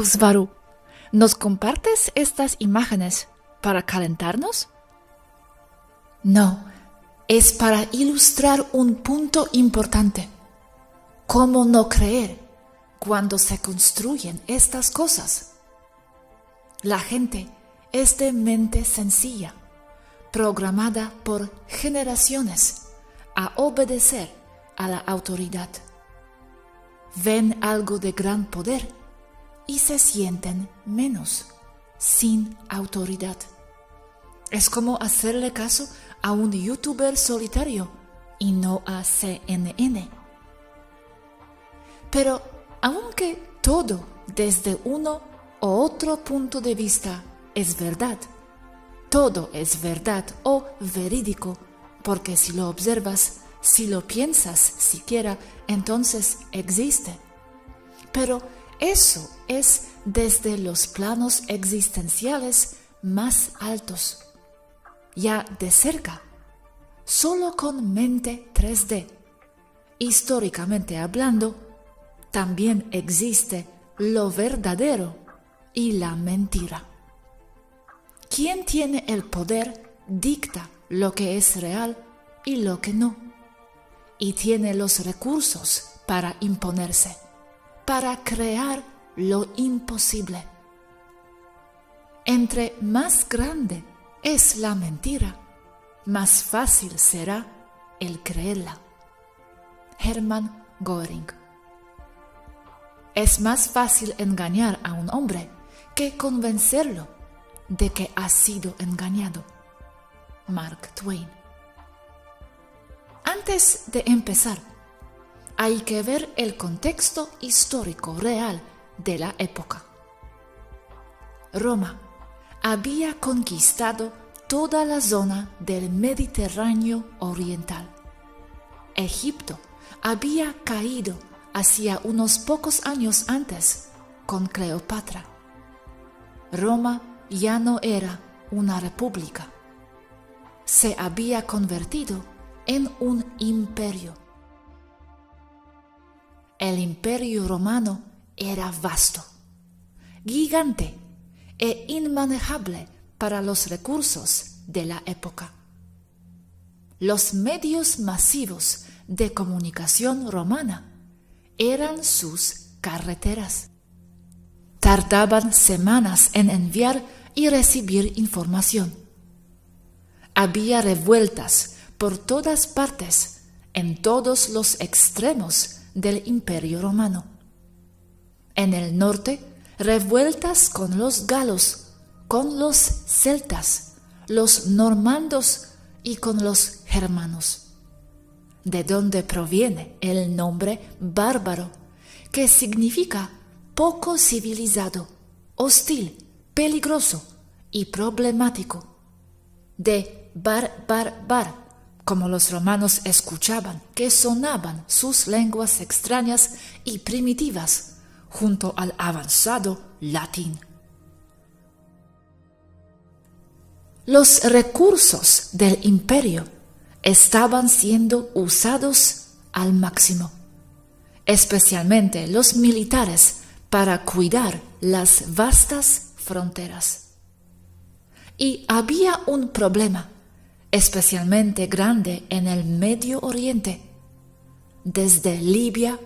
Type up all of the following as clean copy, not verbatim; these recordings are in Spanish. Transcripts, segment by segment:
Ausvaru, ¿nos compartes estas imágenes para calentarnos? No, es para ilustrar un punto importante. ¿Cómo no creer cuando se construyen estas cosas? La gente es de mente sencilla, programada por generaciones a obedecer a la autoridad. Ven algo de gran poder y se sienten menos, sin autoridad. Es como hacerle caso a un youtuber solitario y no a CNN. Pero aunque todo desde uno u otro punto de vista es verdad, todo es verdad o verídico, porque si lo observas, si lo piensas siquiera, entonces existe. Pero eso es desde los planos existenciales más altos. Ya de cerca, solo con mente 3D. Históricamente hablando, también existe lo verdadero y la mentira. Quien tiene el poder dicta lo que es real y lo que no, y tiene los recursos para imponerse, para crear lo imposible. Entre más grande es la mentira, más fácil será el creerla. Hermann Göring. Es más fácil engañar a un hombre que convencerlo de que ha sido engañado. Mark Twain. Antes de empezar, hay que ver el contexto histórico real de la época. Roma había conquistado toda la zona del Mediterráneo oriental. Egipto había caído hacía unos pocos años antes con Cleopatra. Roma ya no era una república. Se había convertido en un imperio. El imperio romano era vasto, gigante e inmanejable para los recursos de la época. Los medios masivos de comunicación romana eran sus carreteras. Tardaban semanas en enviar y recibir información. Había revueltas por todas partes, en todos los extremos del Imperio Romano. En el norte, revueltas con los galos, con los celtas, los normandos y con los germanos, de donde proviene el nombre bárbaro, que significa poco civilizado, hostil, peligroso y problemático. De bar, como los romanos escuchaban que sonaban sus lenguas extrañas y primitivas junto al avanzado latín. Los recursos del imperio estaban siendo usados al máximo, especialmente los militares para cuidar las vastas fronteras. Y había un problema especialmente grande en el Medio Oriente, desde Libia,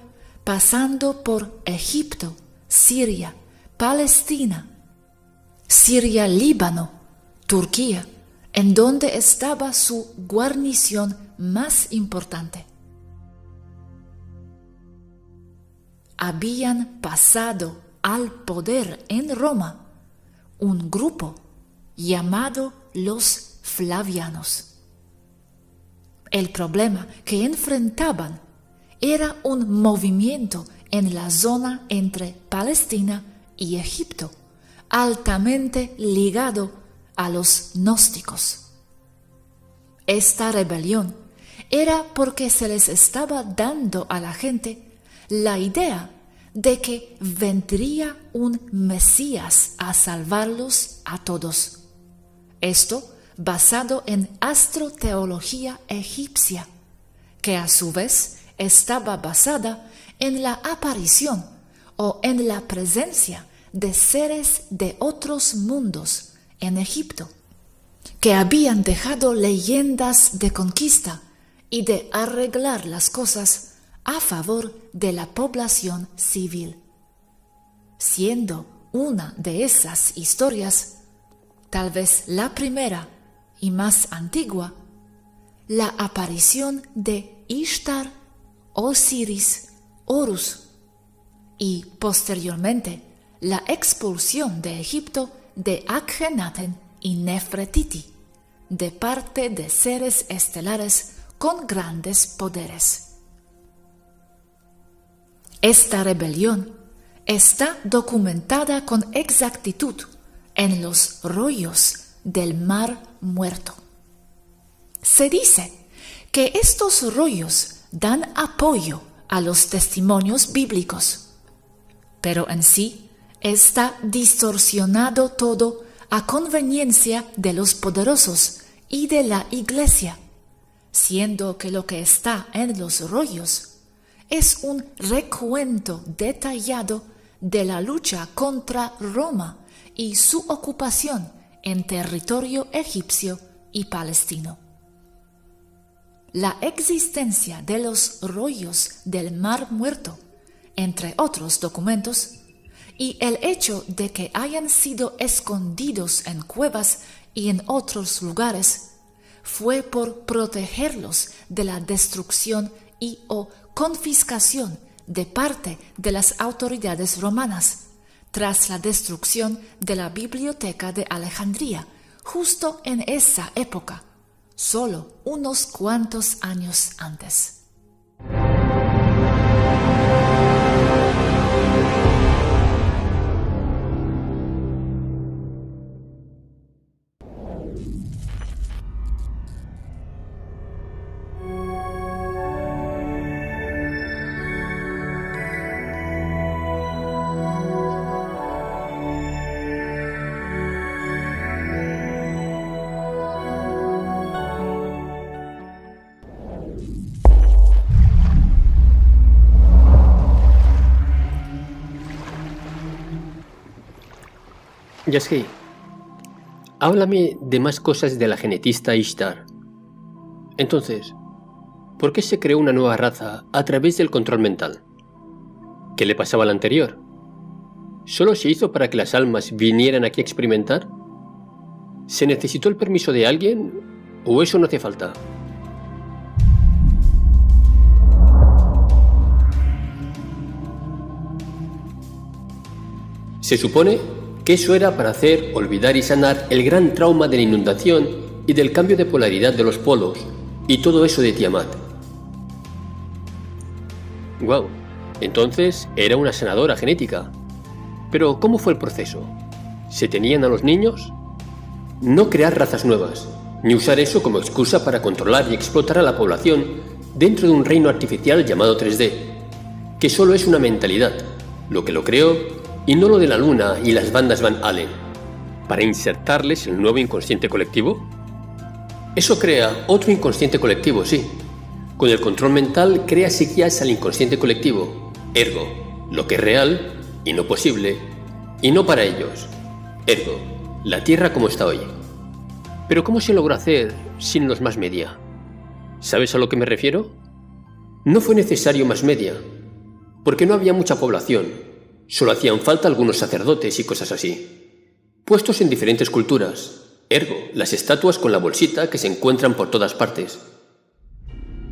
pasando por Egipto, Siria, Palestina, Siria-Líbano, Turquía, en donde estaba su guarnición más importante. Habían pasado al poder en Roma un grupo llamado los Flavianos. El problema que enfrentaban era un movimiento en la zona entre Palestina y Egipto, altamente ligado a los gnósticos. Esta rebelión era porque se les estaba dando a la gente la idea de que vendría un Mesías a salvarlos a todos. Esto basado en astroteología egipcia, que a su vez estaba basada en la aparición o en la presencia de seres de otros mundos en Egipto, que habían dejado leyendas de conquista y de arreglar las cosas a favor de la población civil. Siendo una de esas historias, tal vez la primera y más antigua, la aparición de Ishtar, Osiris, Horus y posteriormente la expulsión de Egipto de Akhenaten y Nefertiti de parte de seres estelares con grandes poderes. Esta rebelión está documentada con exactitud en los rollos del Mar Muerto. Se dice que estos rollos dan apoyo a los testimonios bíblicos, pero en sí está distorsionado todo a conveniencia de los poderosos y de la Iglesia, siendo que lo que está en los rollos es un recuento detallado de la lucha contra Roma y su ocupación en territorio egipcio y palestino. La existencia de los rollos del Mar Muerto, entre otros documentos, y el hecho de que hayan sido escondidos en cuevas y en otros lugares, fue por protegerlos de la destrucción y o confiscación de parte de las autoridades romanas, tras la destrucción de la Biblioteca de Alejandría, justo en esa época, solo unos cuantos años antes. Yashei, háblame de más cosas de la genetista Ishtar. Entonces, ¿por qué se creó una nueva raza a través del control mental? ¿Qué le pasaba a la anterior? ¿Solo se hizo para que las almas vinieran aquí a experimentar? ¿Se necesitó el permiso de alguien o eso no hace falta? Se supone que eso era para hacer olvidar y sanar el gran trauma de la inundación y del cambio de polaridad de los polos y todo eso de Tiamat. Guau, entonces era una sanadora genética. Pero ¿cómo fue el proceso? ¿Se tenían a los niños? No crear razas nuevas, ni usar eso como excusa para controlar y explotar a la población dentro de un reino artificial llamado 3D, que solo es una mentalidad, lo que lo creó, y no lo de la luna y las bandas Van Allen, para insertarles el nuevo inconsciente colectivo. Eso crea otro inconsciente colectivo, sí. Con el control mental crea sequías al inconsciente colectivo, ergo, lo que es real y no posible, y no para ellos, ergo, la Tierra como está hoy. Pero ¿cómo se logró hacer sin los más media? ¿Sabes a lo que me refiero? No fue necesario más media, porque no había mucha población. Solo hacían falta algunos sacerdotes y cosas así, puestos en diferentes culturas, ergo, las estatuas con la bolsita que se encuentran por todas partes.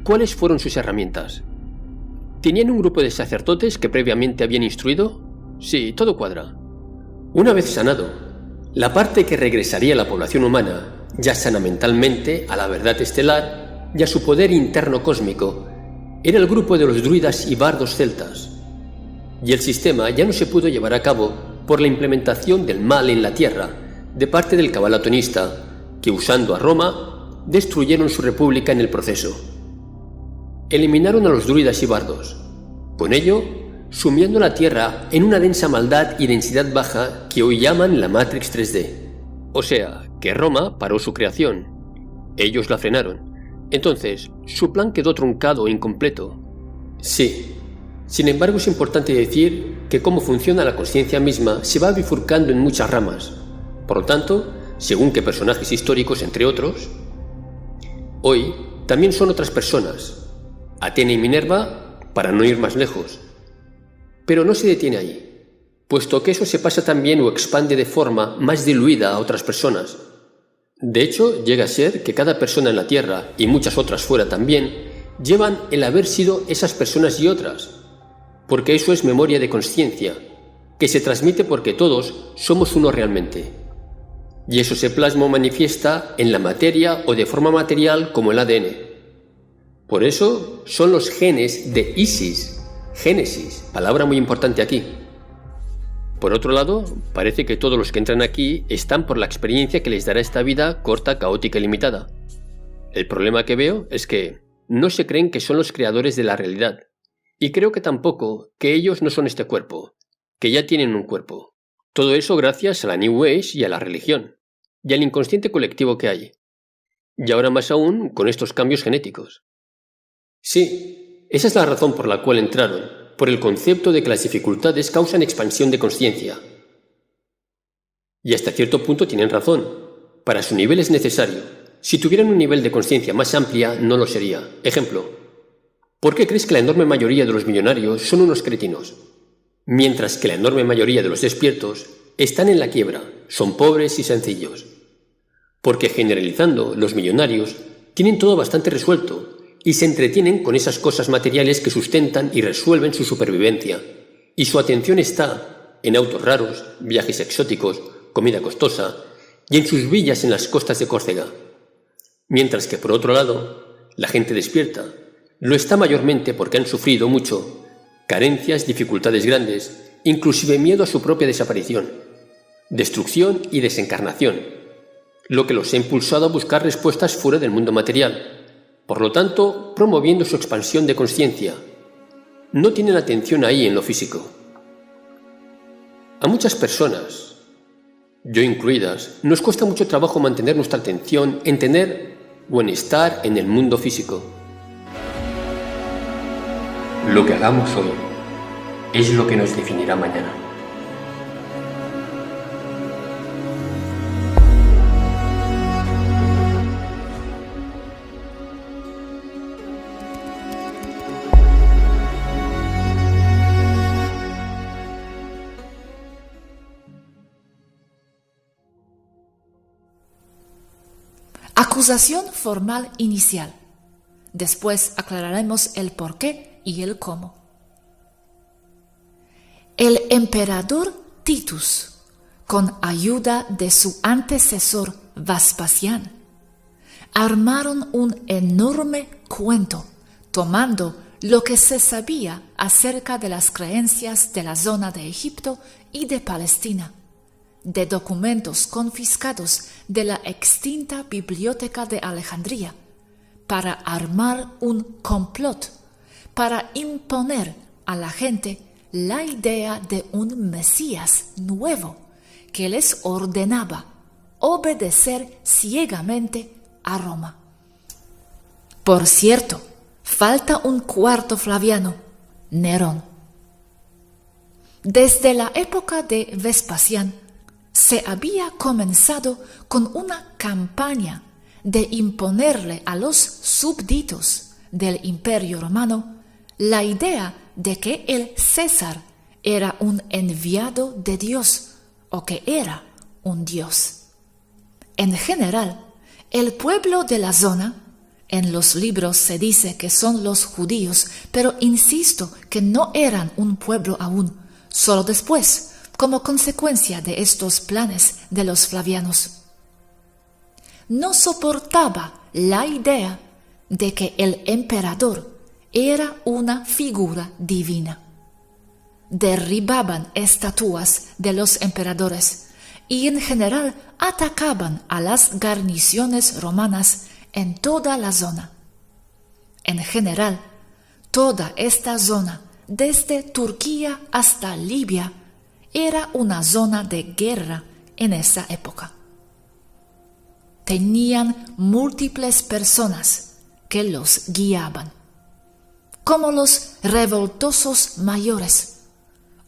¿Cuáles fueron sus herramientas? ¿Tenían un grupo de sacerdotes que previamente habían instruido? Sí, todo cuadra. Una vez sanado, la parte que regresaría a la población humana, ya sana mentalmente, a la verdad estelar y a su poder interno cósmico, era el grupo de los druidas y bardos celtas. Y el sistema ya no se pudo llevar a cabo por la implementación del mal en la tierra de parte del cabalatonista, que usando a Roma, destruyeron su república en el proceso. Eliminaron a los druidas y bardos, con ello sumiendo la tierra en una densa maldad y densidad baja que hoy llaman la Matrix 3D. O sea, que Roma paró su creación. Ellos la frenaron. Entonces, su plan quedó truncado e incompleto. Sí. Sin embargo, es importante decir que cómo funciona la consciencia misma se va bifurcando en muchas ramas. Por lo tanto, según qué personajes históricos, entre otros, hoy también son otras personas, Atena y Minerva, para no ir más lejos. Pero no se detiene ahí, puesto que eso se pasa también o expande de forma más diluida a otras personas. De hecho, llega a ser que cada persona en la Tierra, y muchas otras fuera también, llevan el haber sido esas personas y otras, porque eso es memoria de consciencia, que se transmite porque todos somos uno realmente. Y eso se plasma o manifiesta en la materia o de forma material como el ADN. Por eso son los genes de Isis, Génesis, palabra muy importante aquí. Por otro lado, parece que todos los que entran aquí están por la experiencia que les dará esta vida corta, caótica y limitada. El problema que veo es que no se creen que son los creadores de la realidad. Y creo que tampoco que ellos no son este cuerpo, que ya tienen un cuerpo. Todo eso gracias a la New Age y a la religión, y al inconsciente colectivo que hay. Y ahora más aún con estos cambios genéticos. Sí, esa es la razón por la cual entraron, por el concepto de que las dificultades causan expansión de consciencia. Y hasta cierto punto tienen razón. Para su nivel es necesario. Si tuvieran un nivel de consciencia más amplia, no lo sería. Ejemplo, ¿por qué crees que la enorme mayoría de los millonarios son unos cretinos? Mientras que la enorme mayoría de los despiertos están en la quiebra, son pobres y sencillos. Porque generalizando, los millonarios tienen todo bastante resuelto y se entretienen con esas cosas materiales que sustentan y resuelven su supervivencia. Y su atención está en autos raros, viajes exóticos, comida costosa y en sus villas en las costas de Córcega. Mientras que, por otro lado, la gente despierta lo está mayormente porque han sufrido mucho, carencias, dificultades grandes, inclusive miedo a su propia desaparición, destrucción y desencarnación, lo que los ha impulsado a buscar respuestas fuera del mundo material, por lo tanto, promoviendo su expansión de consciencia. No tienen atención ahí en lo físico. A muchas personas, yo incluidas, nos cuesta mucho trabajo mantener nuestra atención en tener o en estar en el mundo físico. Lo que hagamos hoy es lo que nos definirá mañana. Acusación formal inicial. Después aclararemos el por qué y el cómo. El emperador Titus, con ayuda de su antecesor Vespasiano, armaron un enorme cuento tomando lo que se sabía acerca de las creencias de la zona de Egipto y de Palestina, de documentos confiscados de la extinta Biblioteca de Alejandría, para armar un complot, para imponer a la gente la idea de un Mesías nuevo que les ordenaba obedecer ciegamente a Roma. Por cierto, falta un cuarto Flaviano, Nerón. Desde la época de Vespasiano se había comenzado con una campaña de imponerle a los súbditos del Imperio Romano la idea de que el César era un enviado de Dios o que era un dios. En general, el pueblo de la zona, en los libros se dice que son los judíos, pero insisto que no eran un pueblo aún, solo después, como consecuencia de estos planes de los flavianos. No soportaba la idea de que el emperador era una figura divina. Derribaban estatuas de los emperadores y en general atacaban a las guarniciones romanas en toda la zona. En general, toda esta zona, desde Turquía hasta Libia, era una zona de guerra en esa época. Tenían múltiples personas que los guiaban. como los revoltosos mayores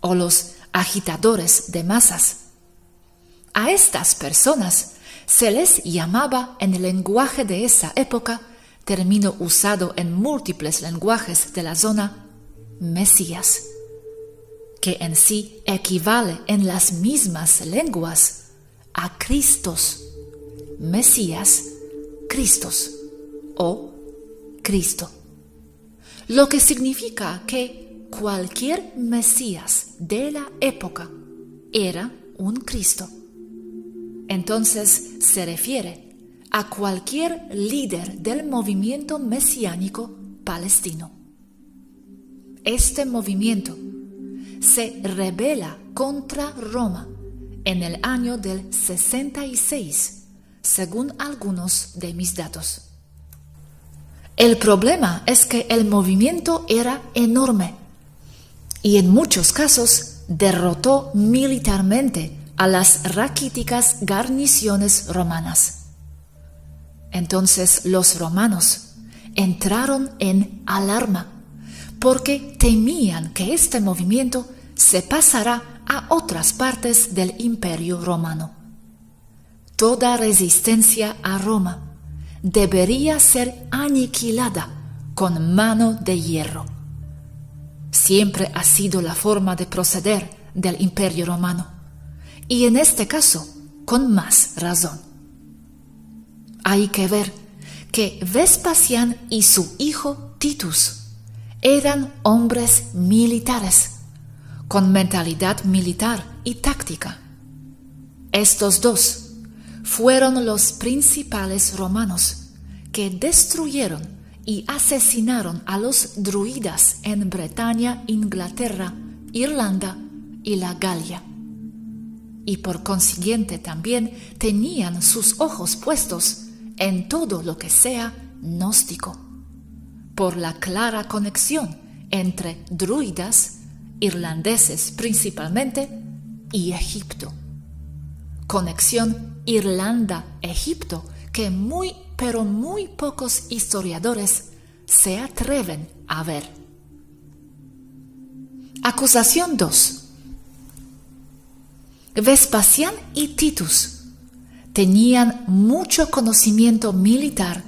o los agitadores de masas. A estas personas se les llamaba en el lenguaje de esa época, término usado en múltiples lenguajes de la zona, Mesías, que en sí equivale en las mismas lenguas a Cristos, Mesías, Cristos o Cristo, lo que significa que cualquier Mesías de la época era un Cristo. Entonces se refiere a cualquier líder del movimiento mesiánico palestino. Este movimiento se rebela contra Roma en el año del 66, según algunos de mis datos. El problema es que el movimiento era enorme y en muchos casos derrotó militarmente a las raquíticas guarniciones romanas. Entonces los romanos entraron en alarma porque temían que este movimiento se pasara a otras partes del Imperio Romano. Toda resistencia a Roma debería ser aniquilada con mano de hierro. Siempre ha sido la forma de proceder del Imperio Romano, y en este caso con más razón. Hay que ver que Vespasiano y su hijo Titus eran hombres militares, con mentalidad militar y táctica. Estos dos fueron los principales romanos que destruyeron y asesinaron a los druidas en Bretaña, Inglaterra, Irlanda y la Galia. Y por consiguiente también tenían sus ojos puestos en todo lo que sea gnóstico, por la clara conexión entre druidas, irlandeses principalmente, y Egipto. Conexión Irlanda-Egipto que pero muy pocos historiadores se atreven a ver. Acusación 2. Vespasiano y Titus tenían mucho conocimiento militar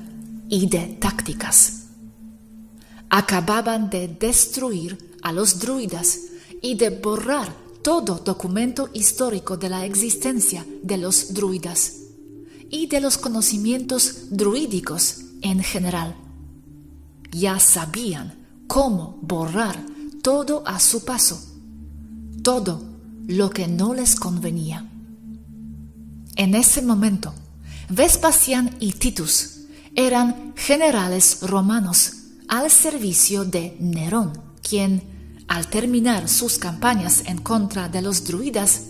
y de tácticas. Acababan de destruir a los druidas y de borrar todo documento histórico de la existencia de los druidas y de los conocimientos druídicos en general. Ya sabían cómo borrar todo a su paso, todo lo que no les convenía. En ese momento, Vespasiano y Titus eran generales romanos al servicio de Nerón, quien, al terminar sus campañas en contra de los druidas,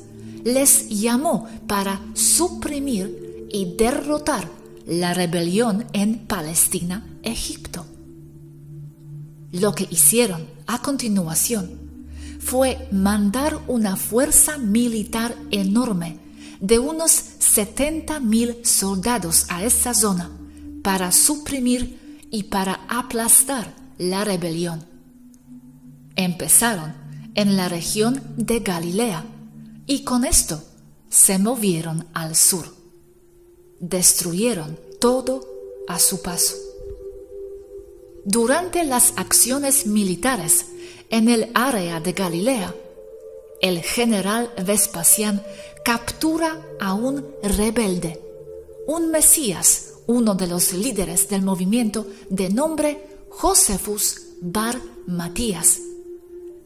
les llamó para suprimir y derrotar la rebelión en Palestina, Egipto. Lo que hicieron a continuación fue mandar una fuerza militar enorme de unos 70,000 soldados a esa zona para suprimir y para aplastar la rebelión. Empezaron en la región de Galilea y con esto se movieron al sur. Destruyeron todo a su paso. Durante las acciones militares en el área de Galilea, el general Vespasiano captura a un rebelde, un mesías, uno de los líderes del movimiento de nombre Josefus Bar Matías,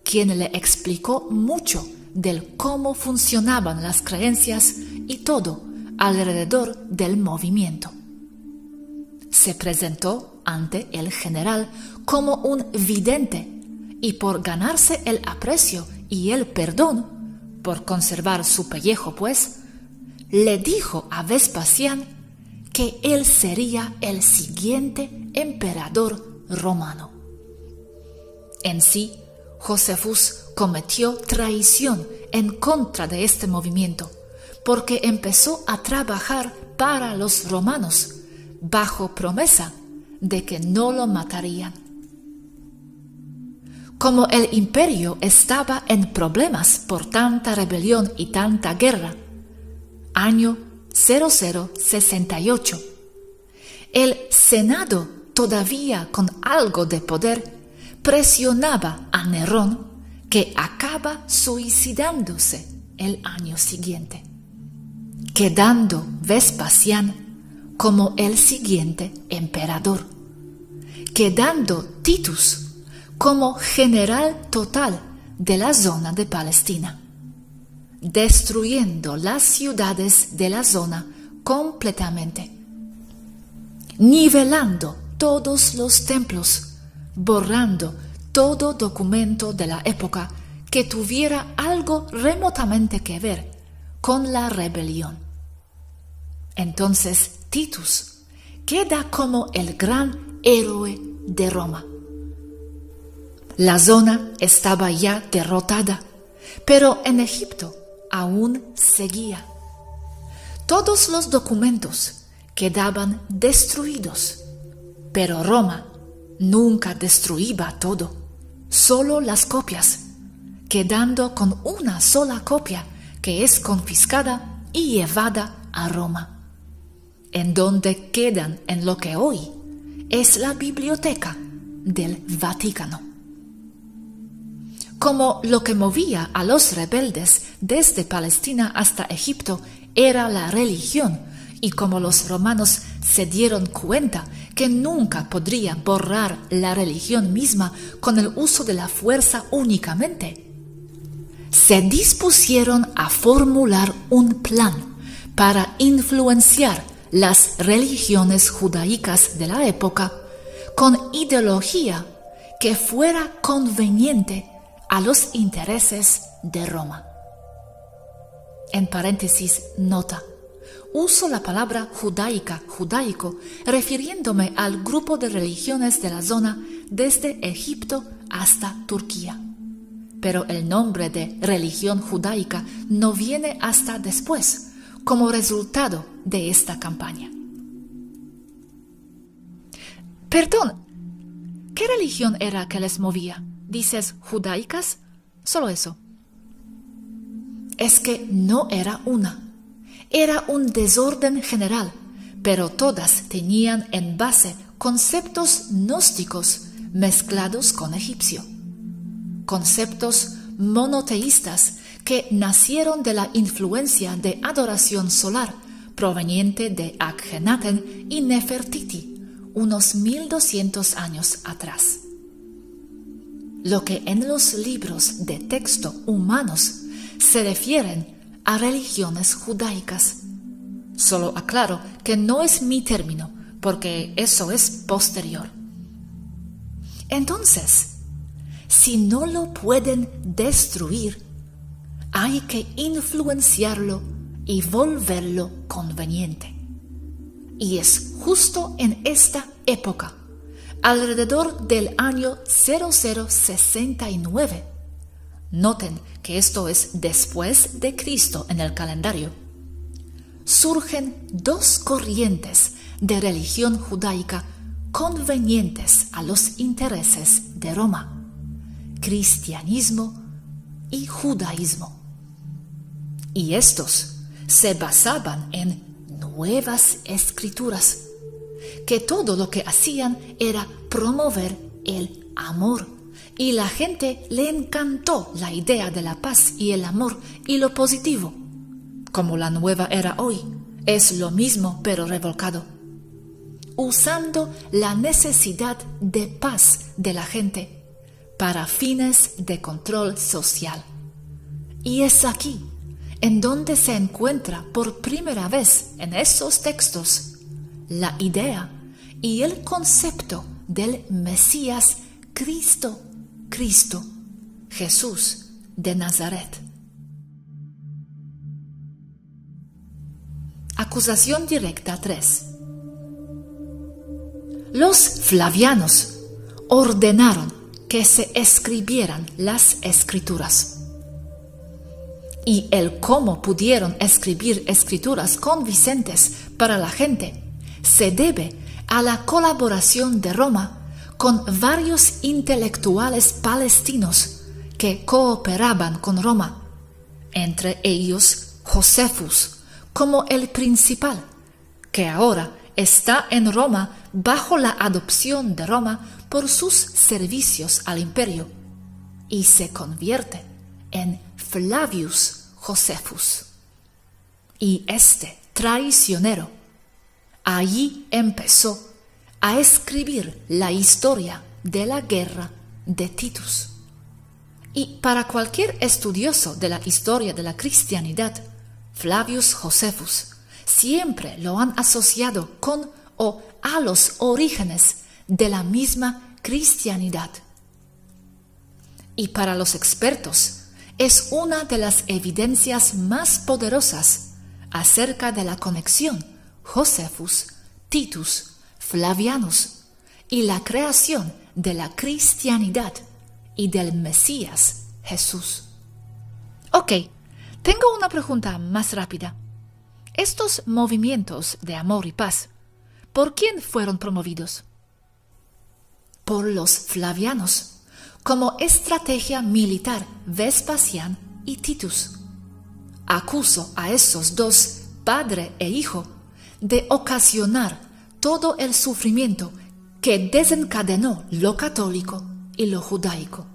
quien le explicó mucho del cómo funcionaban las creencias y todo alrededor del movimiento. Se presentó ante el general como un vidente y por ganarse el aprecio y el perdón, por conservar su pellejo pues, le dijo a Vespasiano que él sería el siguiente emperador romano. En sí, Josefus cometió traición en contra de este movimiento, porque empezó a trabajar para los romanos, bajo promesa de que no lo matarían. Como el imperio estaba en problemas por tanta rebelión y tanta guerra, año 0068, el Senado, todavía con algo de poder, presionaba a Nerón, que acaba suicidándose el año siguiente, quedando Vespasiano como el siguiente emperador, quedando Titus como general total de la zona de Palestina, destruyendo las ciudades de la zona completamente, nivelando todos los templos, borrando todo documento de la época que tuviera algo remotamente que ver con la rebelión. Entonces Titus queda como el gran héroe de Roma. La zona estaba ya derrotada, pero en Egipto aún seguía. Todos los documentos quedaban destruidos, pero Roma nunca destruía todo, solo las copias, quedando con una sola copia que es confiscada y llevada a Roma, en donde quedan en lo que hoy es la biblioteca del Vaticano. Como lo que movía a los rebeldes desde Palestina hasta Egipto era la religión, y como los romanos se dieron cuenta que nunca podrían borrar la religión misma con el uso de la fuerza únicamente, se dispusieron a formular un plan para influenciar las religiones judaicas de la época con ideología que fuera conveniente a los intereses de Roma. En paréntesis, nota. Uso la palabra judaica, judaico, refiriéndome al grupo de religiones de la zona desde Egipto hasta Turquía. Pero el nombre de religión judaica no viene hasta después, como resultado de esta campaña. Perdón, ¿qué religión era que les movía? ¿Dices judaicas? Solo eso. Es que no era una. Era un desorden general, pero todas tenían en base conceptos gnósticos mezclados con egipcio. Conceptos monoteístas que nacieron de la influencia de adoración solar proveniente de Akhenaten y Nefertiti unos 1200 años atrás. Lo que en los libros de texto humanos se refieren a religiones judaicas. Solo aclaro que no es mi término, porque eso es posterior. Entonces, si no lo pueden destruir, hay que influenciarlo y volverlo conveniente. Y es justo en esta época, alrededor del año 0069, noten que esto es después de Cristo en el calendario, surgen dos corrientes de religión judaica convenientes a los intereses de Roma: cristianismo y judaísmo. Y estos se basaban en nuevas escrituras, que todo lo que hacían era promover el amor. Y la gente le encantó la idea de la paz y el amor y lo positivo. Como la nueva era hoy, es lo mismo pero revolcado. Usando la necesidad de paz de la gente para fines de control social. Y es aquí en donde se encuentra por primera vez en esos textos la idea y el concepto del Mesías Cristo, Jesús de Nazaret. Acusación directa 3. Los flavianos ordenaron que se escribieran las escrituras. Y el cómo pudieron escribir escrituras convincentes para la gente se debe a la colaboración de Roma con varios intelectuales palestinos que cooperaban con Roma, entre ellos Josefus como el principal, que ahora está en Roma bajo la adopción de Roma por sus servicios al imperio, y se convierte en Flavius Josefus. Y este traicionero allí empezó a escribir la historia de la guerra de Titus. Y para cualquier estudioso de la historia de la cristianidad, Flavius Josefus siempre lo han asociado con o a los orígenes de la misma cristianidad. Y para los expertos, es una de las evidencias más poderosas acerca de la conexión Josephus, Titus, Flavianus y la creación de la cristianidad y del Mesías Jesús. Ok, tengo una pregunta más rápida. Estos movimientos de amor y paz, ¿por quién fueron promovidos? Por los Flavianos, como estrategia militar Vespasiano y Titus. Acuso a esos dos, padre e hijo, de ocasionar todo el sufrimiento que desencadenó lo católico y lo judaico.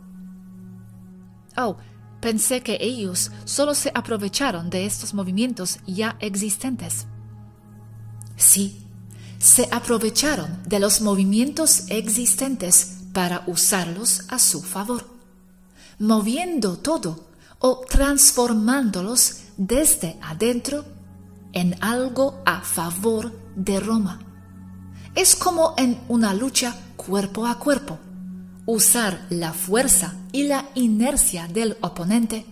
Oh, pensé que ellos solo se aprovecharon de estos movimientos ya existentes. Sí, se aprovecharon de los movimientos existentes para usarlos a su favor, moviendo todo o transformándolos desde adentro en algo a favor de Roma. Es como en una lucha cuerpo a cuerpo, usar la fuerza y la inercia del oponente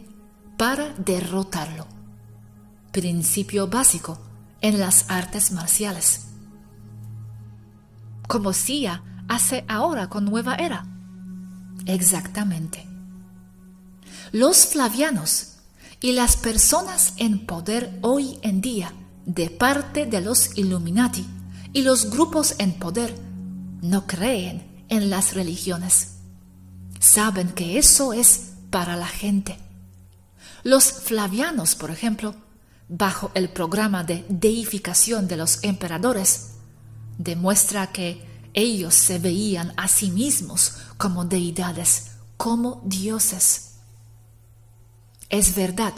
para derrotarlo. Principio básico en las artes marciales. Como Sia hace ahora con Nueva Era. Exactamente. Los Flavianos y las personas en poder hoy en día de parte de los Illuminati y los grupos en poder no creen en las religiones. Saben que eso es para la gente. Los Flavianos, por ejemplo, bajo el programa de deificación de los emperadores, demuestra que ellos se veían a sí mismos como deidades, como dioses. Es verdad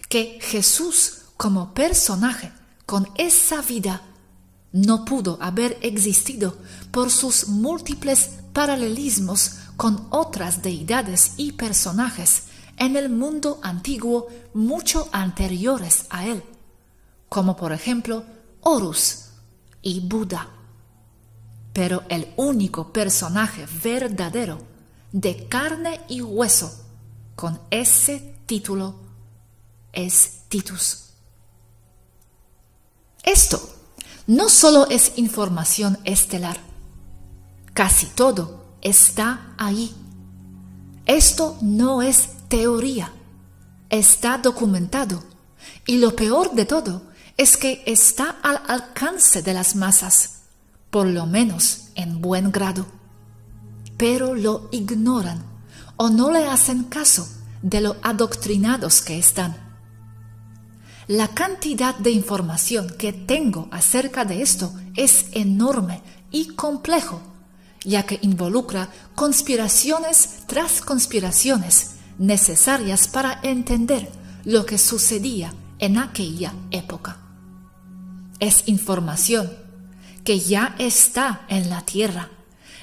que Jesús como personaje con esa vida no pudo haber existido por sus múltiples paralelismos con otras deidades y personajes en el mundo antiguo mucho anteriores a él, como por ejemplo Horus y Buda. Pero el único personaje verdadero de carne y hueso con ese título es Titus. Esto no solo es información estelar, casi todo está ahí. Esto no es teoría, está documentado, y lo peor de todo es que está al alcance de las masas, por lo menos en buen grado, pero lo ignoran o no le hacen caso de lo adoctrinados que están. La cantidad de información que tengo acerca de esto es enorme y complejo, ya que involucra conspiraciones tras conspiraciones necesarias para entender lo que sucedía en aquella época. Es información que ya está en la tierra,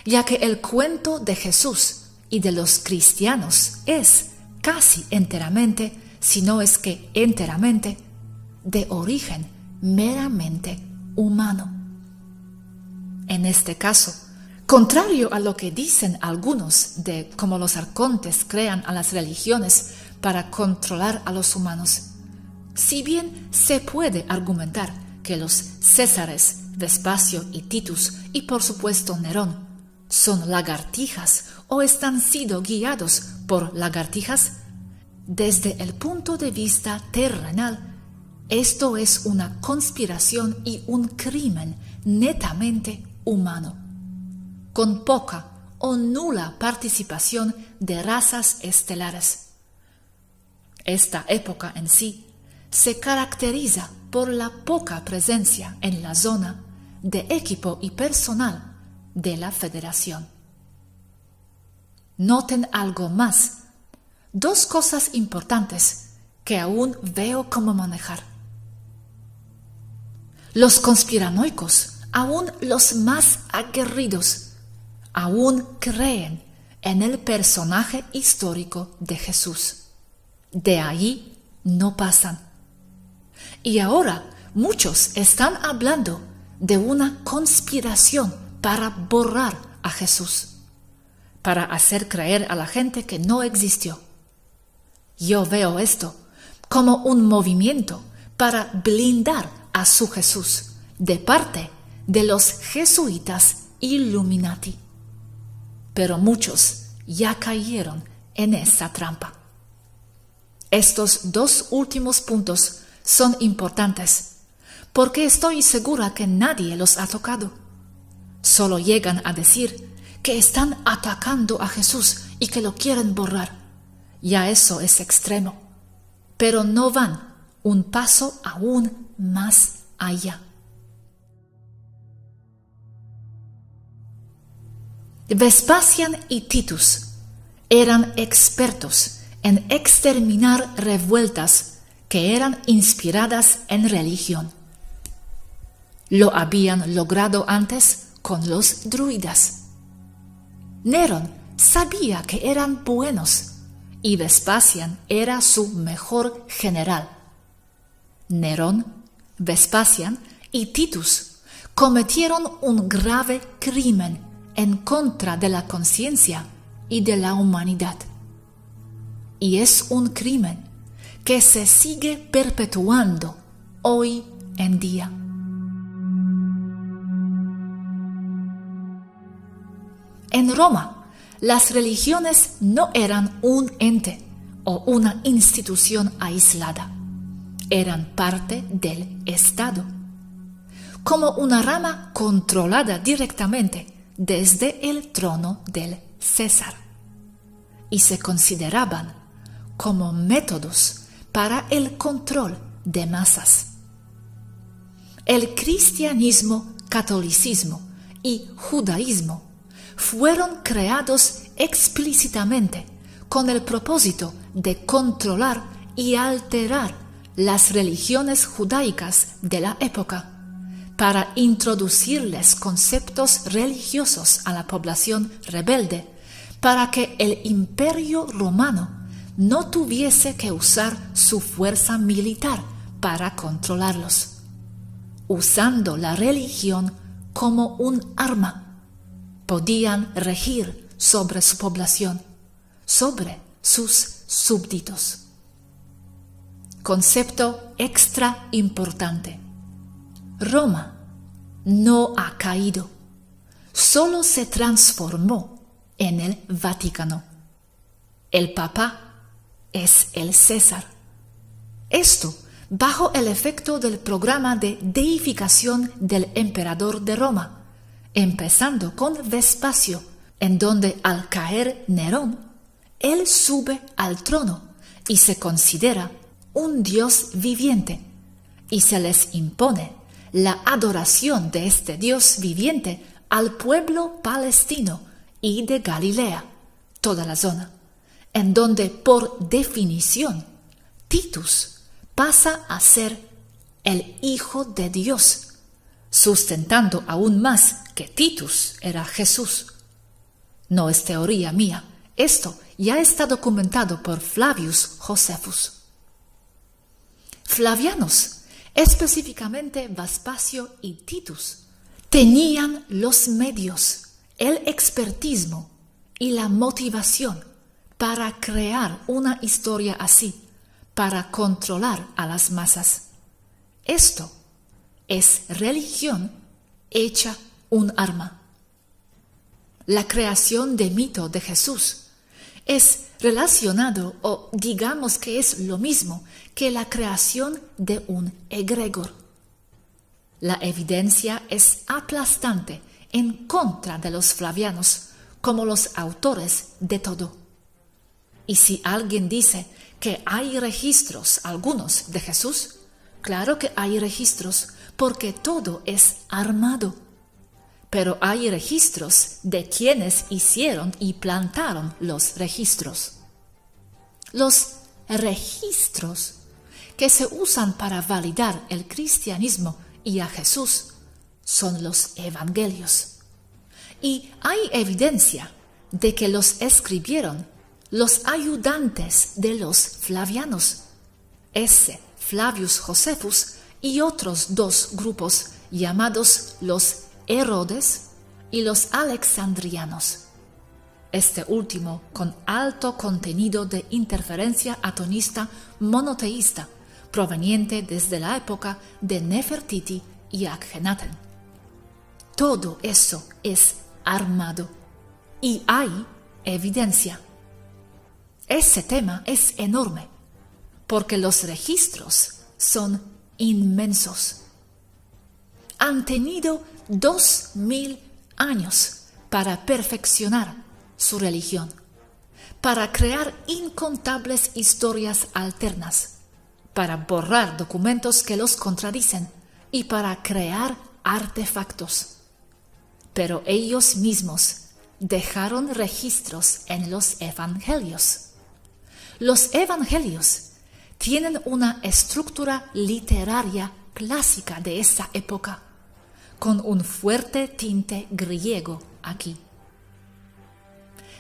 ya que el cuento de Jesús y de los cristianos es casi enteramente, si no es que enteramente, de origen meramente humano. En este caso, contrario a lo que dicen algunos de cómo los arcontes crean a las religiones para controlar a los humanos, si bien se puede argumentar que los Césares, Vespacio y Titus, y por supuesto Nerón, son lagartijas o están siendo guiados por lagartijas, desde el punto de vista terrenal, esto es una conspiración y un crimen netamente humano, con poca o nula participación de razas estelares. Esta época en sí se caracteriza por la poca presencia en la zona de equipo y personal de la Federación. Noten algo más, dos cosas importantes que aún veo cómo manejar. Los conspiranoicos, aún los más aguerridos, aún creen en el personaje histórico de Jesús. De ahí no pasan. Y ahora muchos están hablando de una conspiración para borrar a Jesús, para hacer creer a la gente que no existió. Yo veo esto como un movimiento para blindar a su Jesús de parte de los jesuitas Illuminati. Pero muchos ya cayeron en esa trampa. Estos dos últimos puntos son importantes porque estoy segura que nadie los ha tocado. Solo llegan a decir que están atacando a Jesús y que lo quieren borrar. Ya eso es extremo, pero no van un paso aún más allá. Vespasiano y Titus eran expertos en exterminar revueltas que eran inspiradas en religión. Lo habían logrado antes con los druidas. Nerón sabía que eran buenos y Vespasiano era su mejor general. Nerón, Vespasiano y Titus cometieron un grave crimen en contra de la conciencia y de la humanidad. Y es un crimen que se sigue perpetuando hoy en día. En Roma, las religiones no eran un ente o una institución aislada. Eran parte del Estado, como una rama controlada directamente desde el trono del César, y se consideraban como métodos para el control de masas. El cristianismo, catolicismo y judaísmo fueron creados explícitamente con el propósito de controlar y alterar las religiones judaicas de la época, para introducirles conceptos religiosos a la población rebelde, para que el imperio romano no tuviese que usar su fuerza militar para controlarlos, usando la religión como un arma. Podían regir sobre su población, sobre sus súbditos. Concepto extra importante. Roma no ha caído, solo se transformó en el Vaticano. El Papa es el César. Esto bajo el efecto del programa de deificación del emperador de Roma, empezando con Vespasio, en donde al caer Nerón, él sube al trono y se considera un Dios viviente, y se les impone la adoración de este Dios viviente al pueblo palestino y de Galilea, toda la zona, en donde por definición Titus pasa a ser el Hijo de Dios, sustentando aún más que Titus era Jesús. No es teoría mía, esto ya está documentado por Flavius Josephus. Flavianos, específicamente Vespasio y Titus, tenían los medios, el expertismo y la motivación para crear una historia así, para controlar a las masas. Esto es religión hecha un arma. La creación de mito de Jesús es relacionado, o digamos que es lo mismo que la creación de un egregor. La evidencia es aplastante en contra de los flavianos como los autores de todo. Y si alguien dice que hay registros, algunos, de Jesús, claro que hay registros, porque todo es armado. Pero hay registros de quienes hicieron y plantaron los registros. Los registros que se usan para validar el cristianismo y a Jesús son los evangelios. Y hay evidencia de que los escribieron los ayudantes de los flavianos, ese Flavius Josephus y otros dos grupos llamados los Herodes y los Alexandrianos, este último con alto contenido de interferencia atonista monoteísta proveniente desde la época de Nefertiti y Akhenaten. Todo eso es armado y hay evidencia. Ese tema es enorme porque los registros son inmensos. Han tenido 2000 años para perfeccionar su religión, para crear incontables historias alternas, para borrar documentos que los contradicen y para crear artefactos. Pero ellos mismos dejaron registros en los evangelios. Los evangelios tienen una estructura literaria clásica de esa época, con un fuerte tinte griego aquí.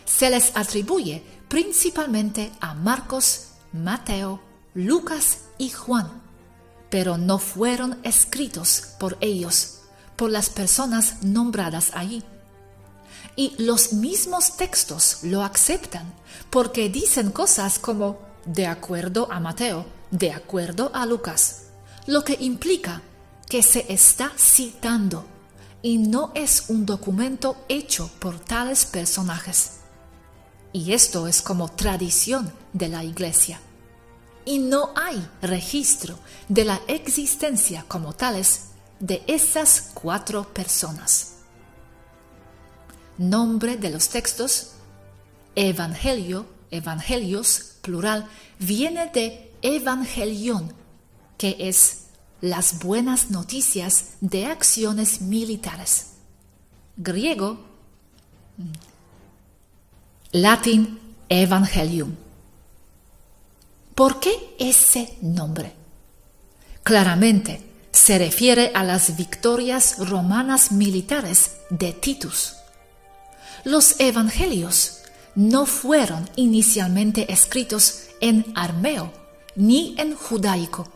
Se les atribuye principalmente a Marcos, Mateo, Lucas y Juan, pero no fueron escritos por ellos, por las personas nombradas allí. Y los mismos textos lo aceptan, porque dicen cosas como de acuerdo a Mateo, de acuerdo a Lucas, lo que implica que se está citando y no es un documento hecho por tales personajes. Y esto es como tradición de la Iglesia. Y no hay registro de la existencia como tales de esas 4 personas. Nombre de los textos: Evangelio, evangelios, plural, viene de evangelion, que es las buenas noticias de acciones militares. Griego, latín, evangelium. ¿Por qué ese nombre? Claramente se refiere a las victorias romanas militares de Titus. Los evangelios no fueron inicialmente escritos en arameo ni en judaico,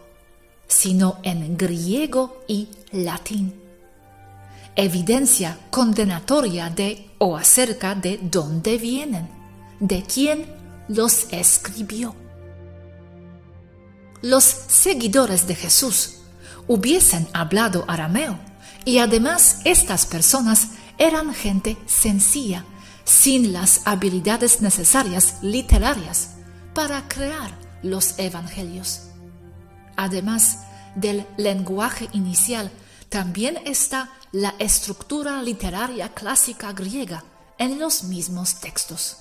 sino en griego y latín. Evidencia condenatoria de o acerca de dónde vienen, de quién los escribió. Los seguidores de Jesús hubiesen hablado arameo y además estas personas eran gente sencilla, sin las habilidades necesarias literarias para crear los evangelios. Además del lenguaje inicial, también está la estructura literaria clásica griega en los mismos textos.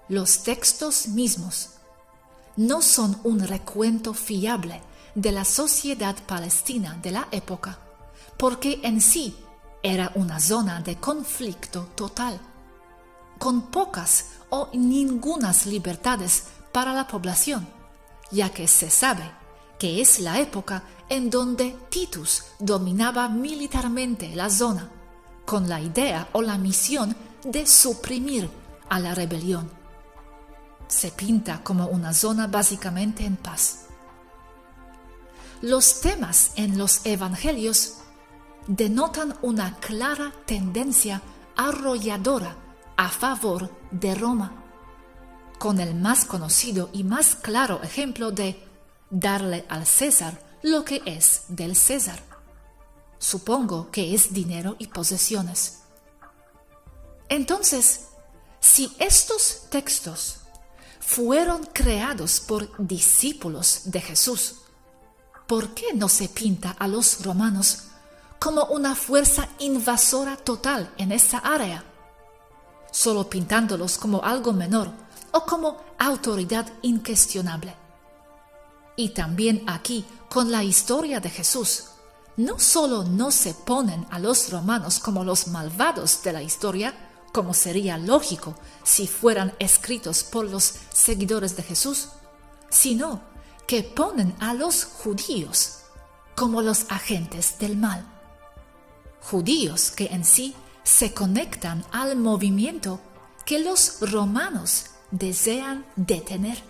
Los textos mismos no son un recuento fiable de la sociedad palestina de la época, porque en sí era una zona de conflicto total, con pocas o ningunas libertades para la población, ya que se sabe que es la época en donde Titus dominaba militarmente la zona, con la idea o la misión de suprimir a la rebelión. Se pinta como una zona básicamente en paz. Los temas en los evangelios denotan una clara tendencia arrolladora a favor de Roma, con el más conocido y más claro ejemplo de darle al César lo que es del César. Supongo que es dinero y posesiones. Entonces, si estos textos fueron creados por discípulos de Jesús, ¿por qué no se pinta a los romanos como una fuerza invasora total en esa área? solo pintándolos como algo menor o como autoridad incuestionable. Y también aquí, con la historia de Jesús, no solo no se ponen a los romanos como los malvados de la historia, como sería lógico si fueran escritos por los seguidores de Jesús, sino que ponen a los judíos como los agentes del mal. Judíos que en sí se conectan al movimiento que los romanos desean detener.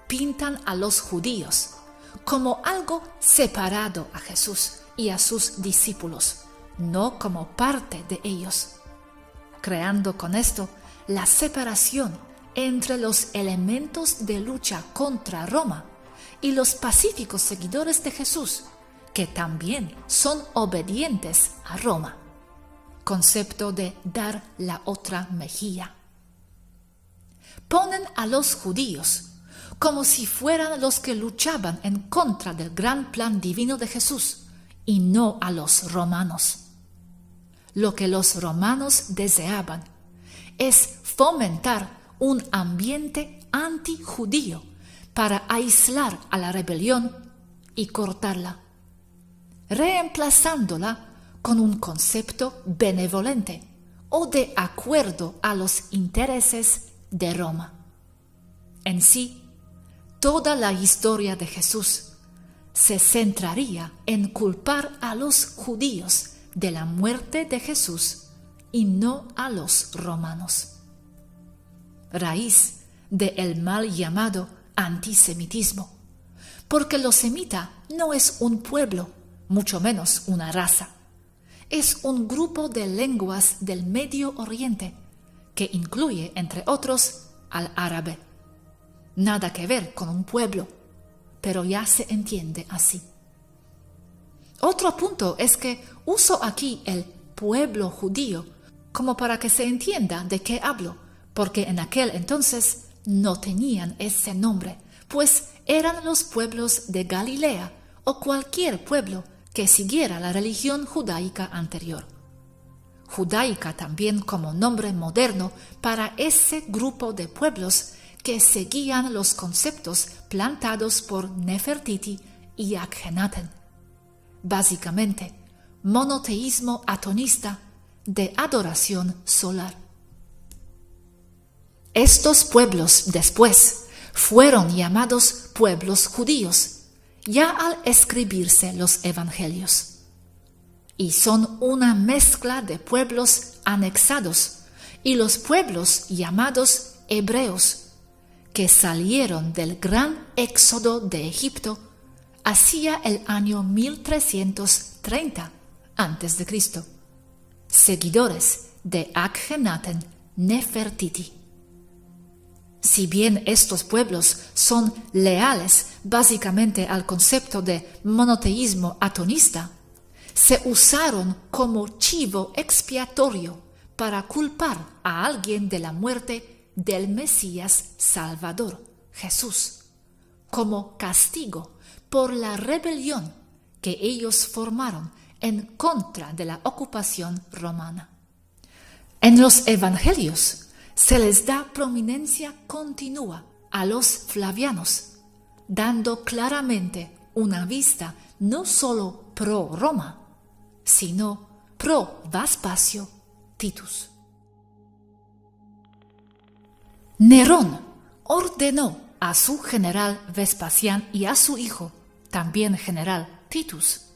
Pintan a los judíos como algo separado a Jesús y a sus discípulos, no como parte de ellos, creando con esto la separación entre los elementos de lucha contra Roma y los pacíficos seguidores de Jesús, que también son obedientes a Roma. Concepto de dar la otra mejilla. Ponen a los judíos como si fueran los que luchaban en contra del gran plan divino de Jesús y no a los romanos. Lo que los romanos deseaban es fomentar un ambiente antijudío para aislar a la rebelión y cortarla, reemplazándola con un concepto benevolente o de acuerdo a los intereses de Roma. En sí, toda la historia de Jesús se centraría en culpar a los judíos de la muerte de Jesús y no a los romanos. Raíz del mal llamado antisemitismo, porque los semita no es un pueblo, mucho menos una raza. Es un grupo de lenguas del Medio Oriente que incluye, entre otros, al árabe. Nada que ver con un pueblo, pero ya se entiende así. Otro punto es que uso aquí el pueblo judío como para que se entienda de qué hablo, porque en aquel entonces no tenían ese nombre, pues eran los pueblos de Galilea o cualquier pueblo que siguiera la religión judaica anterior. Judaica también como nombre moderno para ese grupo de pueblos que seguían los conceptos plantados por Nefertiti y Akhenaten. Básicamente, monoteísmo atonista de adoración solar. Estos pueblos después fueron llamados pueblos judíos, ya al escribirse los evangelios. Y son una mezcla de pueblos anexados y los pueblos llamados hebreos, que salieron del gran éxodo de Egipto hacia el año 1330 a.C., seguidores de Akhenaten Nefertiti. Si bien estos pueblos son leales básicamente al concepto de monoteísmo atonista, se usaron como chivo expiatorio para culpar a alguien de la muerte del Mesías Salvador, Jesús, como castigo por la rebelión que ellos formaron en contra de la ocupación romana. En los evangelios se les da prominencia continua a los flavianos, dando claramente una vista no solo pro Roma, sino pro Vespasio Titus. Nerón ordenó a su general Vespasián y a su hijo, también general Titus,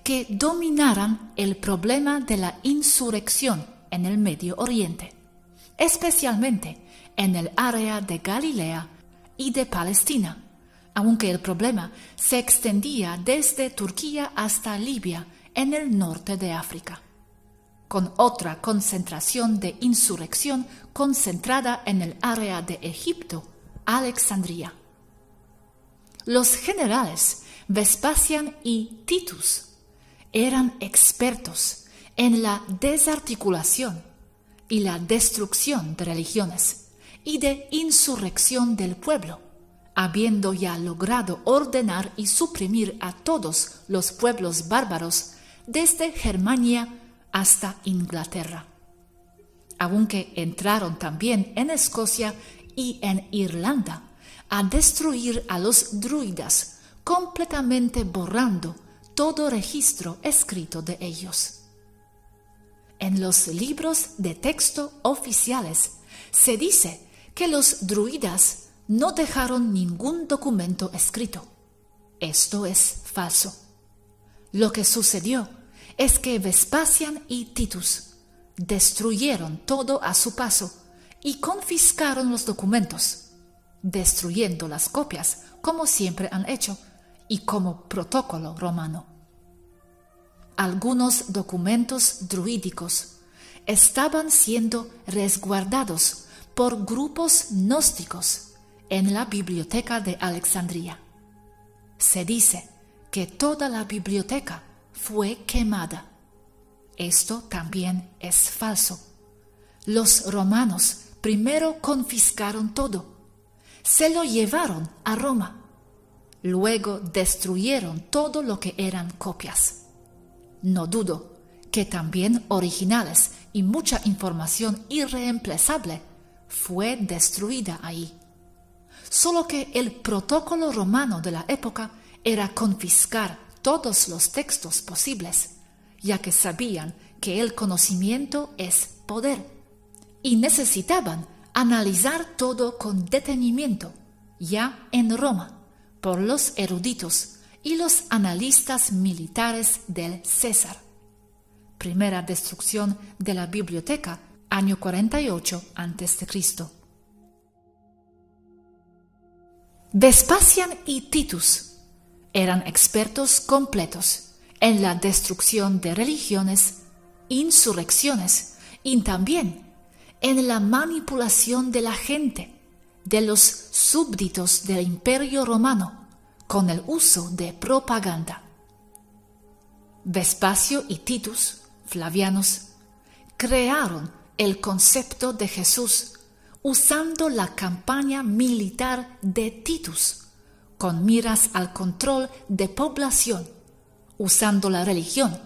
que dominaran el problema de la insurrección en el Medio Oriente, especialmente en el área de Galilea y de Palestina, aunque el problema se extendía desde Turquía hasta Libia en el norte de África, con otra concentración de insurrección concentrada en el área de Egipto, Alejandría. Los generales Vespasián y Titus eran expertos en la desarticulación y la destrucción de religiones y de insurrección del pueblo, habiendo ya logrado ordenar y suprimir a todos los pueblos bárbaros desde Germania hasta Inglaterra. aunque entraron también en Escocia y en Irlanda a destruir a los druidas, completamente borrando todo registro escrito de ellos. En los libros de texto oficiales se dice que los druidas no dejaron ningún documento escrito. Esto es falso. Lo que sucedió es que Vespasian y Titus destruyeron todo a su paso y confiscaron los documentos, destruyendo las copias como siempre han hecho y como protocolo romano. Algunos documentos druídicos estaban siendo resguardados por grupos gnósticos en la biblioteca de Alejandría. Se dice que toda la biblioteca fue quemada. Esto también es falso. Los romanos primero confiscaron todo, se lo llevaron a Roma, luego destruyeron todo lo que eran copias. No dudo que también originales y mucha información irreemplazable fue destruida ahí. Solo que el protocolo romano de la época era confiscar todos los textos posibles, ya que sabían que el conocimiento es poder y necesitaban analizar todo con detenimiento, ya en Roma, por los eruditos y los analistas militares del César. Primera destrucción de la biblioteca, año 48 a.C. Vespasian y Titus eran expertos completos en la destrucción de religiones, insurrecciones y también en la manipulación de la gente, de los súbditos del Imperio Romano, con el uso de propaganda. Vespasio y Titus, Flavianos, crearon el concepto de Jesús usando la campaña militar de Titus, con miras al control de población, usando la religión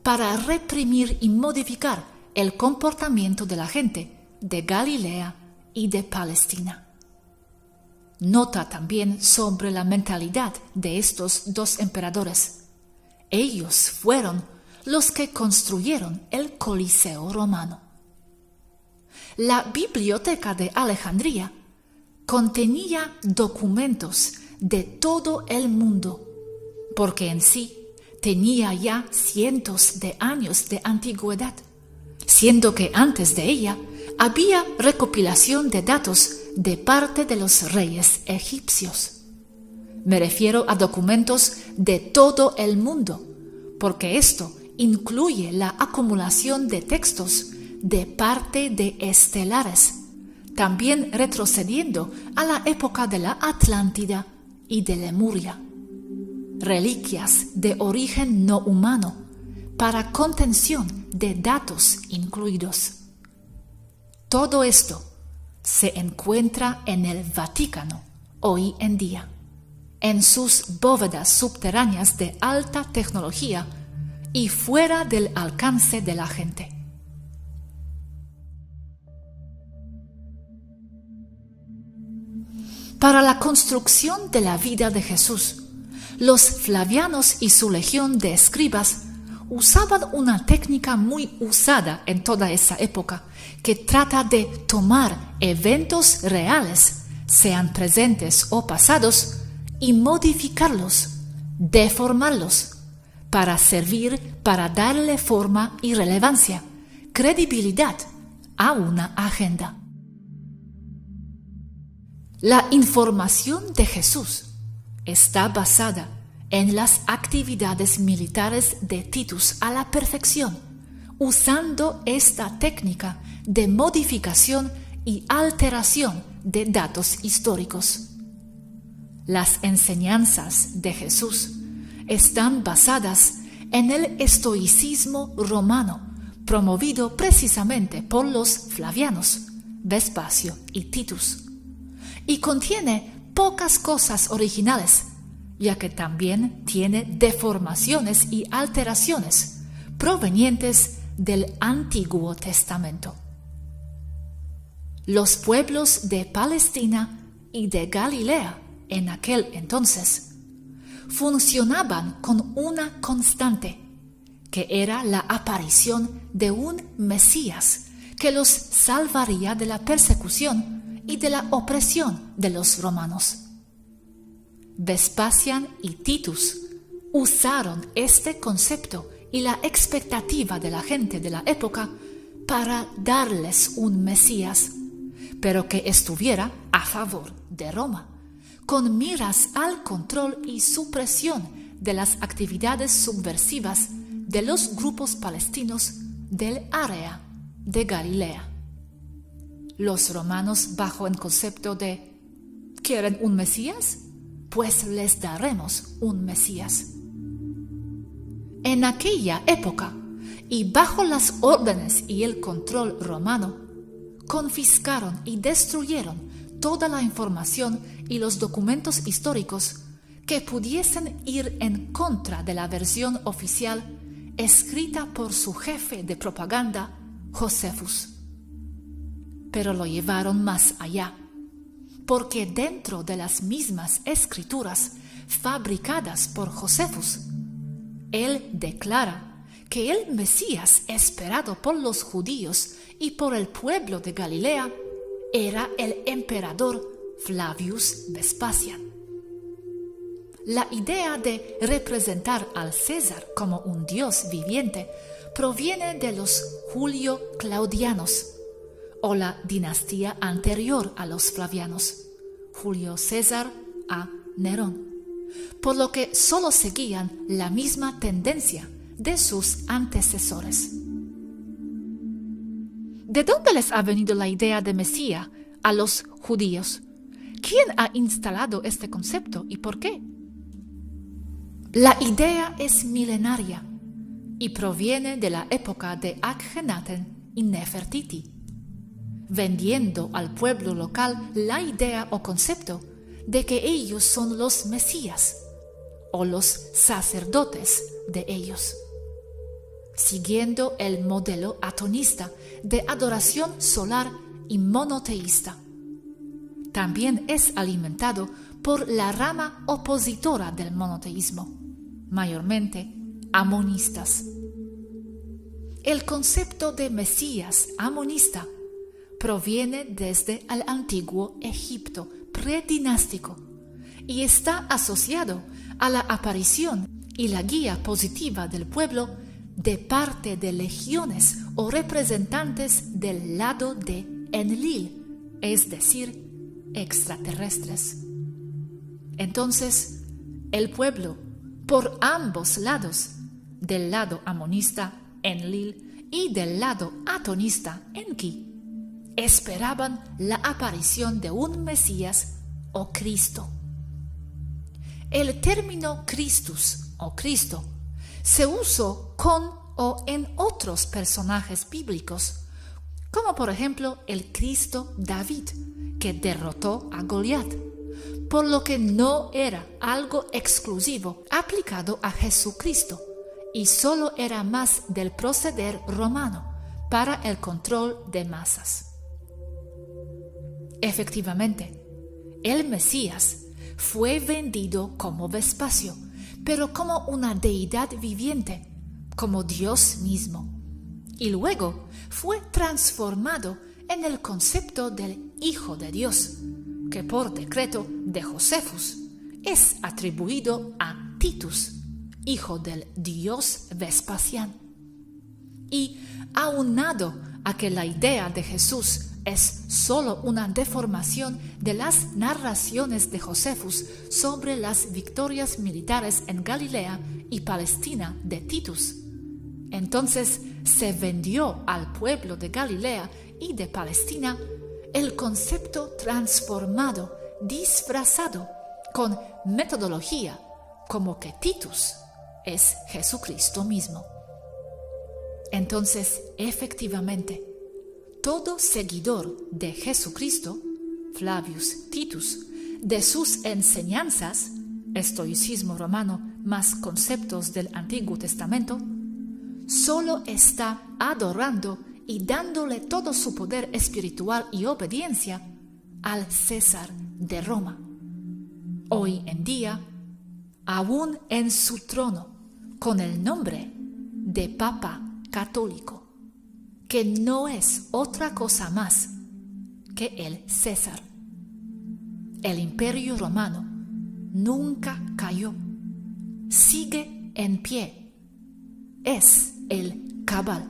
para reprimir y modificar el comportamiento de la gente de Galilea y de Palestina. Nota también sobre la mentalidad de estos dos emperadores. Ellos fueron los que construyeron el Coliseo romano. La biblioteca de Alejandría contenía documentos de todo el mundo, porque en sí tenía ya cientos de años de antigüedad, siendo que antes de ella había recopilación de datos de parte de los reyes egipcios. Me refiero a documentos de todo el mundo, porque esto incluye la acumulación de textos de parte de estelares, también retrocediendo a la época de la Atlántida y de Lemuria. Reliquias de origen no humano, para contención de datos incluidos. Todo esto se encuentra en el Vaticano hoy en día, en sus bóvedas subterráneas de alta tecnología y fuera del alcance de la gente. Para la construcción de la vida de Jesús, los flavianos y su legión de escribas usaban una técnica muy usada en toda esa época, que trata de tomar eventos reales, sean presentes o pasados, y modificarlos, deformarlos, para servir para darle forma y relevancia, credibilidad a una agenda. La información de Jesús está basada en las actividades militares de Titus a la perfección, usando esta técnica de modificación y alteración de datos históricos. Las enseñanzas de Jesús están basadas en el estoicismo romano, promovido precisamente por los flavianos, Vespasio y Titus, y contiene pocas cosas originales, ya que también tiene deformaciones y alteraciones provenientes del Antiguo Testamento. Los pueblos de Palestina y de Galilea en aquel entonces funcionaban con una constante, que era la aparición de un Mesías que los salvaría de la persecución y de la opresión de los romanos. Vespasiano y Titus usaron este concepto y la expectativa de la gente de la época para darles un Mesías, pero que estuviera a favor de Roma, con miras al control y supresión de las actividades subversivas de los grupos palestinos del área de Galilea. Los romanos, bajo el concepto de ¿quieren un Mesías? Pues les daremos un Mesías. En aquella época, y bajo las órdenes y el control romano, confiscaron y destruyeron toda la información y los documentos históricos que pudiesen ir en contra de la versión oficial escrita por su jefe de propaganda, Josefus. Pero lo llevaron más allá, porque dentro de las mismas escrituras fabricadas por Josefus, él declara que el Mesías esperado por los judíos y por el pueblo de Galilea era el emperador Flavius Vespasiano. La idea de representar al César como un dios viviente proviene de los Julio-Claudianos, o la dinastía anterior a los Flavianos, Julio César a Nerón, por lo que solo seguían la misma tendencia de sus antecesores. ¿De dónde les ha venido la idea de Mesías a los judíos? ¿Quién ha instalado este concepto y por qué? La idea es milenaria y proviene de la época de Akhenaten y Nefertiti, vendiendo al pueblo local la idea o concepto de que ellos son los Mesías o los sacerdotes de ellos, siguiendo el modelo atonista de adoración solar y monoteísta. También es alimentado por la rama opositora del monoteísmo, mayormente amonistas. El concepto de Mesías amonista proviene desde el antiguo Egipto predinástico y está asociado a la aparición y la guía positiva del pueblo de parte de legiones o representantes del lado de Enlil, es decir, extraterrestres. Entonces, el pueblo, por ambos lados, del lado amonista Enlil y del lado atonista Enki, esperaban la aparición de un Mesías o Cristo. El término Christus o Cristo se usó con o en otros personajes bíblicos, como por ejemplo el Cristo David, que derrotó a Goliat, por lo que no era algo exclusivo aplicado a Jesucristo y solo era más del proceder romano para el control de masas. Efectivamente, el Mesías fue vendido como Vespasio, pero como una deidad viviente, como Dios mismo, y luego fue transformado en el concepto del Hijo de Dios, que por decreto de Josefus es atribuido a Titus, hijo del dios Vespasiano. Y aunado a que la idea de Jesús es solo una deformación de las narraciones de Josefus sobre las victorias militares en Galilea y Palestina de Titus, entonces se vendió al pueblo de Galilea y de Palestina el concepto transformado, disfrazado, con metodología, como que Titus es Jesucristo mismo. Entonces, efectivamente, todo seguidor de Jesucristo, Flavius Titus, de sus enseñanzas, estoicismo romano más conceptos del Antiguo Testamento, solo está adorando y dándole todo su poder espiritual y obediencia al César de Roma. Hoy en día, aún en su trono, con el nombre de Papa Católico, que no es otra cosa más que el César. El Imperio Romano nunca cayó, sigue en pie, es el cabal.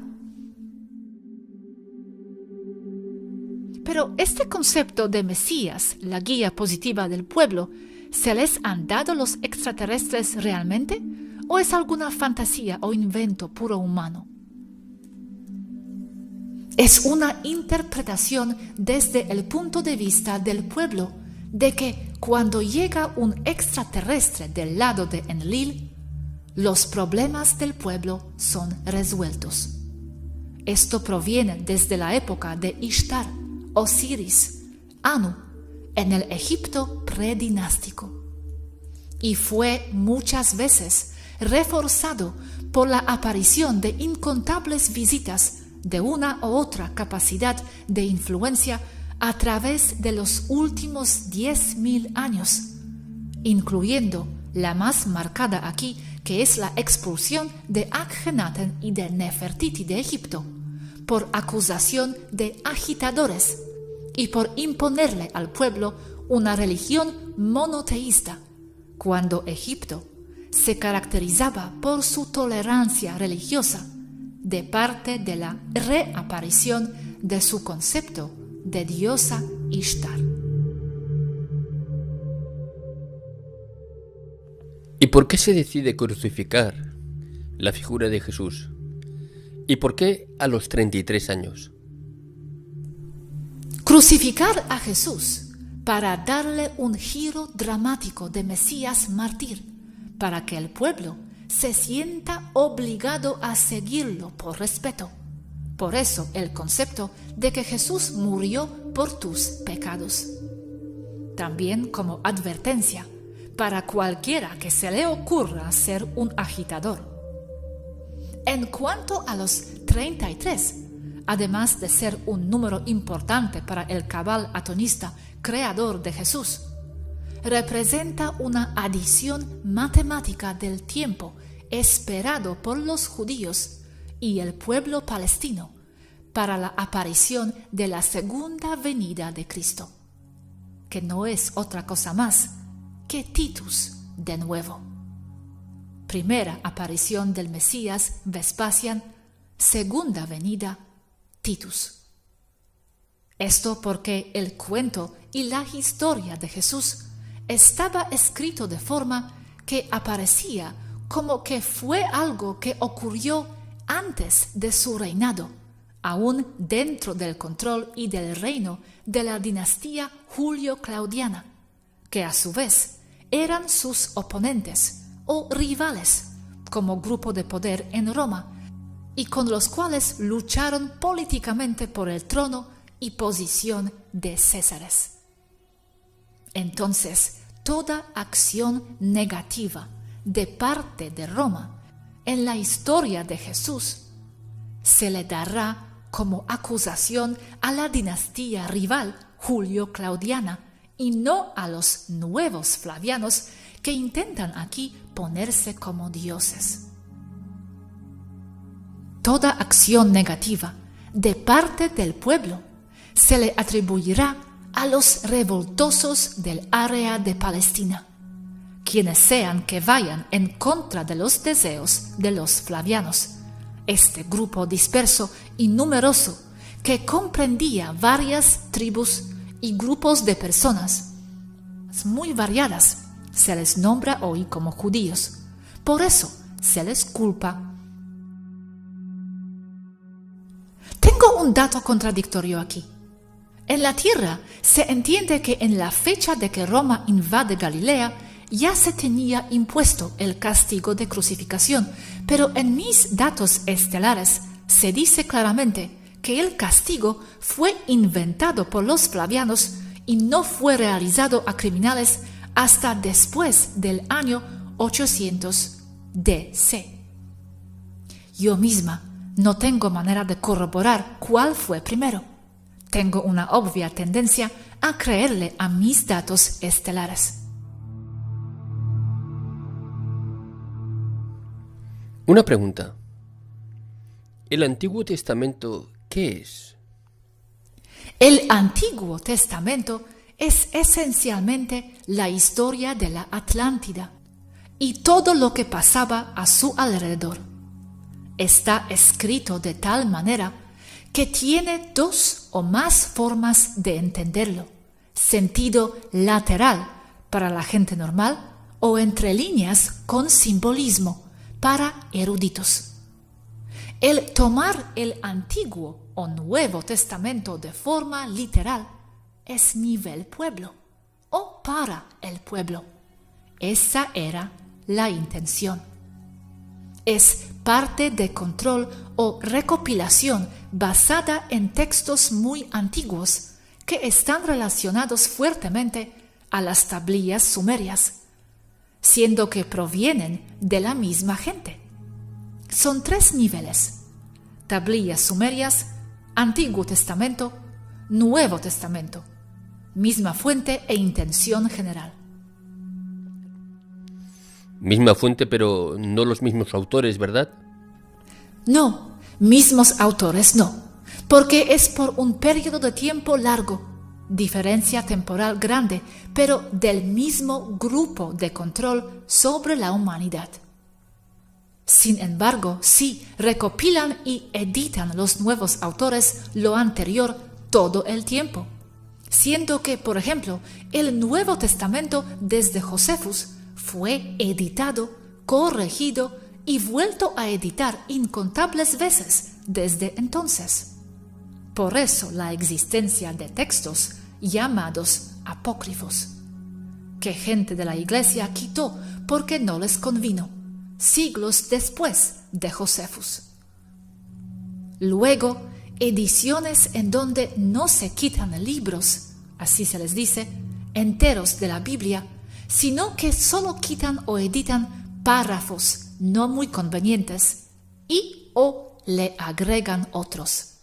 Pero este concepto de Mesías, la guía positiva del pueblo, ¿se les han dado los extraterrestres realmente? ¿O es alguna fantasía o invento puro humano? Es una interpretación desde el punto de vista del pueblo de que cuando llega un extraterrestre del lado de Enlil, los problemas del pueblo son resueltos. Esto proviene desde la época de Ishtar, Osiris, Anu, en el Egipto predinástico, y fue muchas veces reforzado por la aparición de incontables visitas de una u otra capacidad de influencia a través de los últimos 10.000 años, incluyendo la más marcada aquí, que es la expulsión de Akhenaten y de Nefertiti de Egipto, por acusación de agitadores y por imponerle al pueblo una religión monoteísta, cuando Egipto se caracterizaba por su tolerancia religiosa de parte de la reaparición de su concepto de diosa Ishtar. ¿Y por qué se decide crucificar la figura de Jesús? ¿Y por qué a los 33 años? Crucificar a Jesús para darle un giro dramático de Mesías mártir, para que el pueblo se sienta obligado a seguirlo por respeto. Por eso el concepto de que Jesús murió por tus pecados. También como advertencia para cualquiera que se le ocurra ser un agitador. En cuanto a los 33, además de ser un número importante para el cabal atonista creador de Jesús, representa una adición matemática del tiempo esperado por los judíos y el pueblo palestino para la aparición de la segunda venida de Cristo, que no es otra cosa más que Titus de nuevo. Primera aparición del Mesías Vespasian, segunda venida Titus. Esto porque el cuento y la historia de Jesús estaba escrito de forma que aparecía como que fue algo que ocurrió antes de su reinado, aún dentro del control y del reino de la dinastía Julio-Claudiana, que a su vez eran sus oponentes o rivales como grupo de poder en Roma, y con los cuales lucharon políticamente por el trono y posición de Césares. Entonces, toda acción negativa de parte de Roma en la historia de Jesús se le dará como acusación a la dinastía rival Julio-Claudiana y no a los nuevos flavianos que intentan aquí ponerse como dioses. Toda acción negativa de parte del pueblo se le atribuirá a los revoltosos del área de Palestina, quienes sean que vayan en contra de los deseos de los flavianos, este grupo disperso y numeroso que comprendía varias tribus y grupos de personas muy variadas. Se les nombra hoy como judíos, por eso se les culpa. Tengo un dato contradictorio aquí. En la tierra se entiende que en la fecha de que Roma invade Galilea ya se tenía impuesto el castigo de crucificación, pero en mis datos estelares se dice claramente que el castigo fue inventado por los flavianos y no fue realizado a criminales hasta después del año 800 DC. Yo misma No tengo manera de corroborar cuál fue primero. Tengo una obvia tendencia a creerle a mis datos estelares. Una pregunta. ¿El Antiguo Testamento qué es? El Antiguo Testamento es esencialmente la historia de la Atlántida y todo lo que pasaba a su alrededor. Está escrito de tal manera que tiene dos o más formas de entenderlo: sentido lateral para la gente normal o entre líneas con simbolismo para eruditos. El tomar el Antiguo o Nuevo Testamento de forma literal es nivel pueblo o para el pueblo. Esa era la intención. Es parte de control o recopilación basada en textos muy antiguos que están relacionados fuertemente a las tablillas sumerias, siendo que provienen de la misma gente. Son 3 niveles: tablillas sumerias, Antiguo Testamento, Nuevo Testamento, misma fuente e intención general. Misma fuente, pero no los mismos autores, ¿verdad? No, mismos autores no, porque es por un periodo de tiempo largo, diferencia temporal grande, pero del mismo grupo de control sobre la humanidad. Sin embargo, sí recopilan y editan los nuevos autores lo anterior todo el tiempo, siendo que, por ejemplo, el Nuevo Testamento desde Josefus fue editado, corregido y vuelto a editar incontables veces desde entonces. Por eso la existencia de textos llamados apócrifos, que gente de la Iglesia quitó porque no les convino, siglos después de Josefus. Luego, ediciones en donde no se quitan libros, así se les dice, enteros de la Biblia, sino que solo quitan o editan párrafos no muy convenientes y o le agregan otros.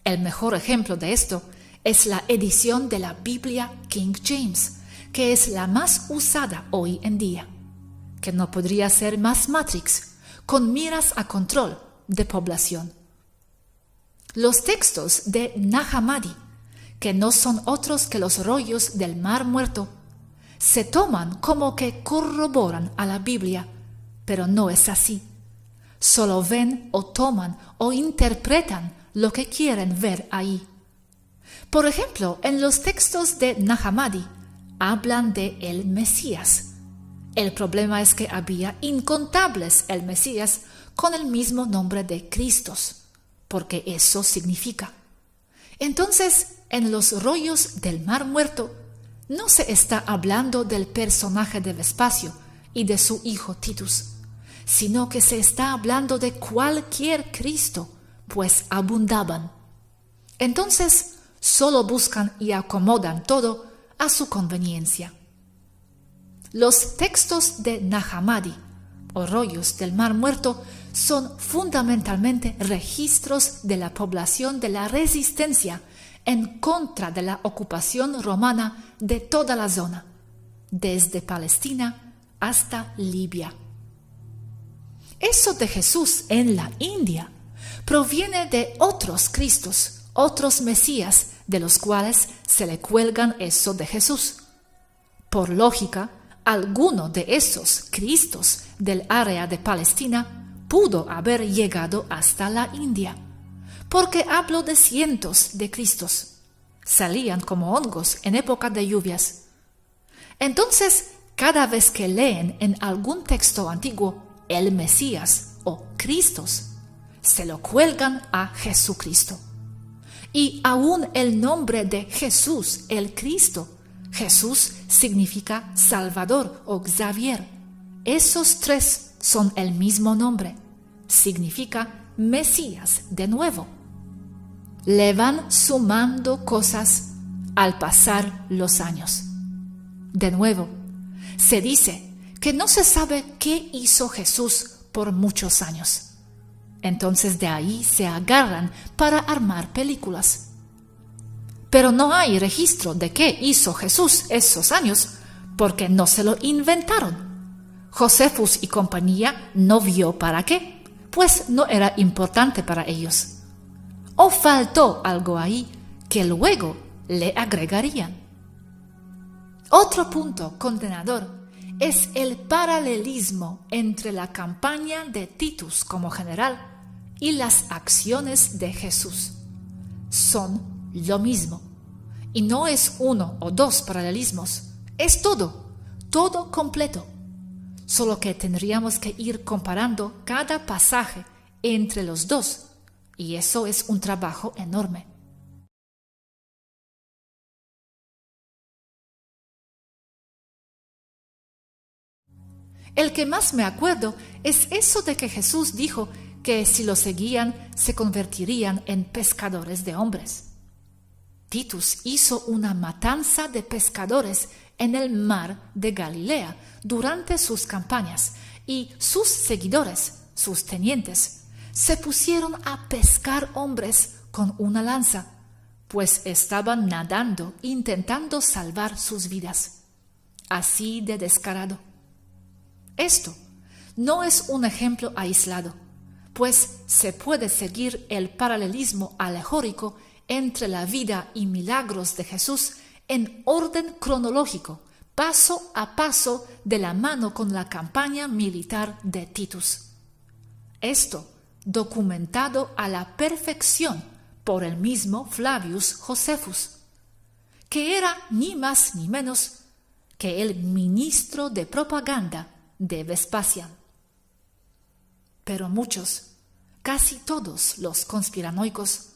El mejor ejemplo de esto es la edición de la Biblia King James, que es la más usada hoy en día, que no podría ser más Matrix, con miras a control de población. Los textos de Nag Hammadi, que no son otros que los rollos del Mar Muerto, se toman como que corroboran a la Biblia, pero no es así. Solo ven o toman o interpretan lo que quieren ver ahí. Por ejemplo, en los textos de Nag Hammadi hablan de el Mesías. El problema es que había incontables el Mesías con el mismo nombre de Cristos, porque eso significa. Entonces, en los rollos del Mar Muerto, no se está hablando del personaje de Vespacio y de su hijo Titus, sino que se está hablando de cualquier Cristo, pues abundaban. Entonces, solo buscan y acomodan todo a su conveniencia. Los textos de Nag Hammadi, o rollos del Mar Muerto, son fundamentalmente registros de la población de la resistencia en contra de la ocupación romana de toda la zona, desde Palestina hasta Libia. Eso de Jesús en la India proviene de otros Cristos, otros Mesías, de los cuales se le cuelgan eso de Jesús. Por lógica, alguno de esos Cristos del área de Palestina pudo haber llegado hasta la India, porque hablo de cientos de Cristos. Salían como hongos en época de lluvias. Entonces, cada vez que leen en algún texto antiguo el Mesías o Cristos, se lo cuelgan a Jesucristo. Y aún el nombre de Jesús, el Cristo, Jesús significa Salvador o Xavier. Esos 3 son el mismo nombre. Significa Mesías de nuevo. Le van sumando cosas al pasar los años. De nuevo, se dice que no se sabe qué hizo Jesús por muchos años. Entonces de ahí se agarran para armar películas. Pero no hay registro de qué hizo Jesús esos años, porque no se lo inventaron. Josefus y compañía no vio para qué, pues no era importante para ellos. O faltó algo ahí que luego le agregarían. Otro punto condenador es el paralelismo entre la campaña de Titus como general y las acciones de Jesús. Son lo mismo. Y no es uno o dos paralelismos, es todo completo. Solo que tendríamos que ir comparando cada pasaje entre los dos, y eso es un trabajo enorme. El que más me acuerdo es eso de que Jesús dijo que si lo seguían se convertirían en pescadores de hombres. Titus hizo una matanza de pescadores en el mar de Galilea durante sus campañas y sus seguidores, sus tenientes, se pusieron a pescar hombres con una lanza, pues estaban nadando intentando salvar sus vidas. Así de descarado. Esto no es un ejemplo aislado, pues se puede seguir el paralelismo alegórico entre la vida y milagros de Jesús en orden cronológico, paso a paso de la mano con la campaña militar de Titus. Esto documentado a la perfección por el mismo Flavius Josephus, que era ni más ni menos que el ministro de propaganda de Vespasiano. Pero muchos, casi todos los conspiranoicos,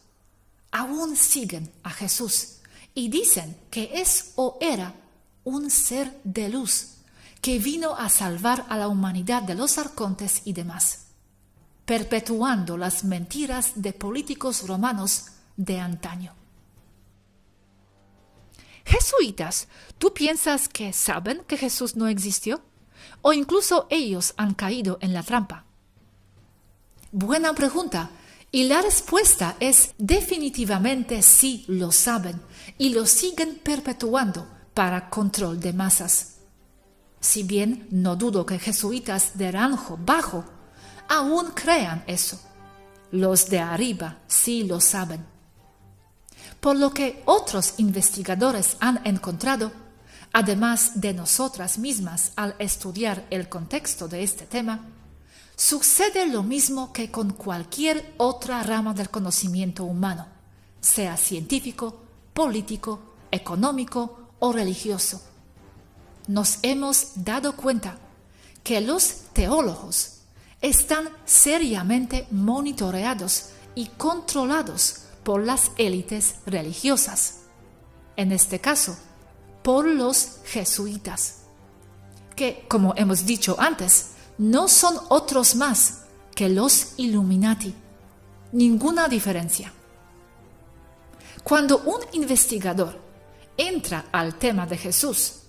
aún siguen a Jesús y dicen que es o era un ser de luz que vino a salvar a la humanidad de los arcontes y demás, perpetuando las mentiras de políticos romanos de antaño. Jesuitas, ¿tú piensas que saben que Jesús no existió? ¿O incluso ellos han caído en la trampa? Buena pregunta, y la respuesta es definitivamente sí lo saben y lo siguen perpetuando para control de masas. Si bien no dudo que jesuitas de rango bajo aún crean eso, los de arriba sí lo saben. Por lo que otros investigadores han encontrado, además de nosotras mismas al estudiar el contexto de este tema, sucede lo mismo que con cualquier otra rama del conocimiento humano, sea científico, político, económico o religioso. Nos hemos dado cuenta que los teólogos están seriamente monitoreados y controlados por las élites religiosas, en este caso, por los jesuitas, que, como hemos dicho antes, no son otros más que los Illuminati. Ninguna diferencia. Cuando un investigador entra al tema de Jesús,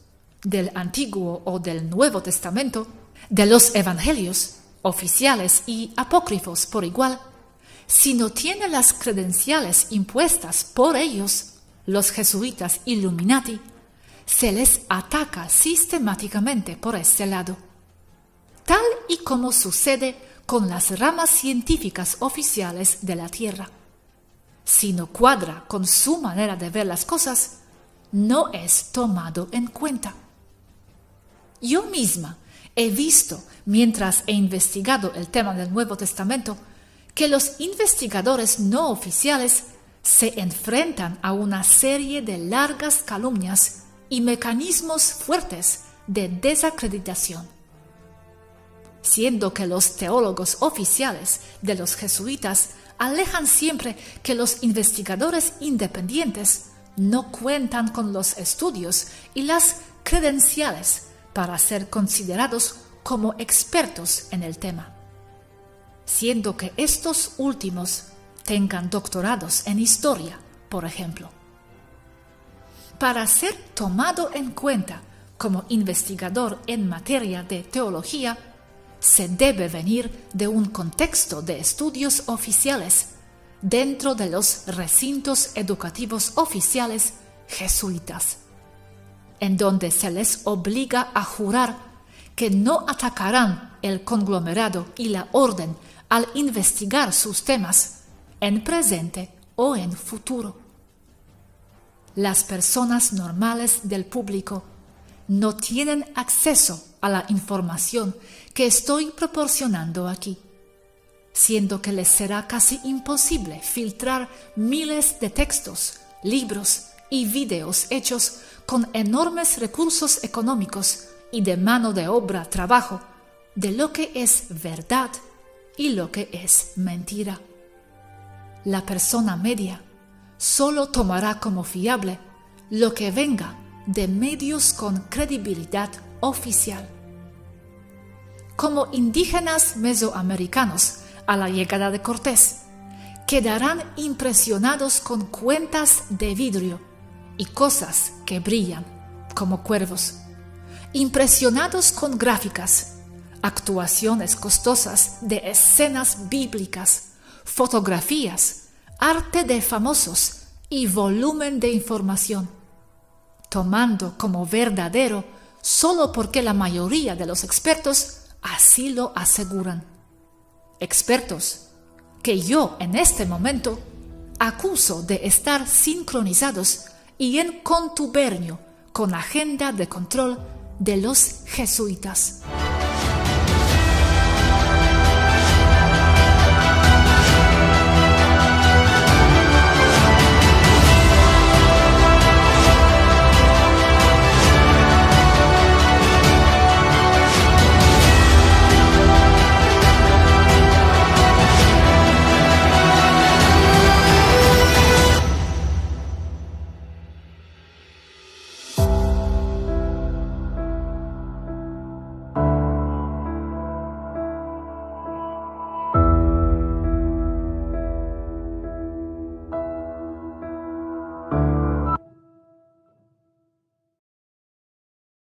del Antiguo o del Nuevo Testamento, de los Evangelios, oficiales y apócrifos por igual, si no tiene las credenciales impuestas por ellos, los jesuitas Illuminati, se les ataca sistemáticamente por este lado. Tal y como sucede con las ramas científicas oficiales de la Tierra. Si no cuadra con su manera de ver las cosas, no es tomado en cuenta. Yo misma he visto, mientras he investigado el tema del Nuevo Testamento, que los investigadores no oficiales se enfrentan a una serie de largas calumnias y mecanismos fuertes de desacreditación. Siendo que los teólogos oficiales de los jesuitas alejan siempre que los investigadores independientes no cuentan con los estudios y las credenciales para ser considerados como expertos en el tema, siendo que estos últimos tengan doctorados en historia, por ejemplo. Para ser tomado en cuenta como investigador en materia de teología, se debe venir de un contexto de estudios oficiales dentro de los recintos educativos oficiales jesuitas, en donde se les obliga a jurar que no atacarán el conglomerado y la orden al investigar sus temas en presente o en futuro. Las personas normales del público no tienen acceso a la información que estoy proporcionando aquí, siendo que les será casi imposible filtrar miles de textos, libros y videos hechos con enormes recursos económicos y de mano de obra trabajo de lo que es verdad y lo que es mentira. La persona media solo tomará como fiable lo que venga de medios con credibilidad oficial. Como indígenas mesoamericanos a la llegada de Cortés, quedarán impresionados con cuentas de vidrio y cosas que brillan como cuervos, impresionados con gráficas, actuaciones costosas de escenas bíblicas, fotografías, arte de famosos y volumen de información, tomando como verdadero solo porque la mayoría de los expertos así lo aseguran. Expertos que yo en este momento acuso de estar sincronizados y en contubernio con la agenda de control de los jesuitas.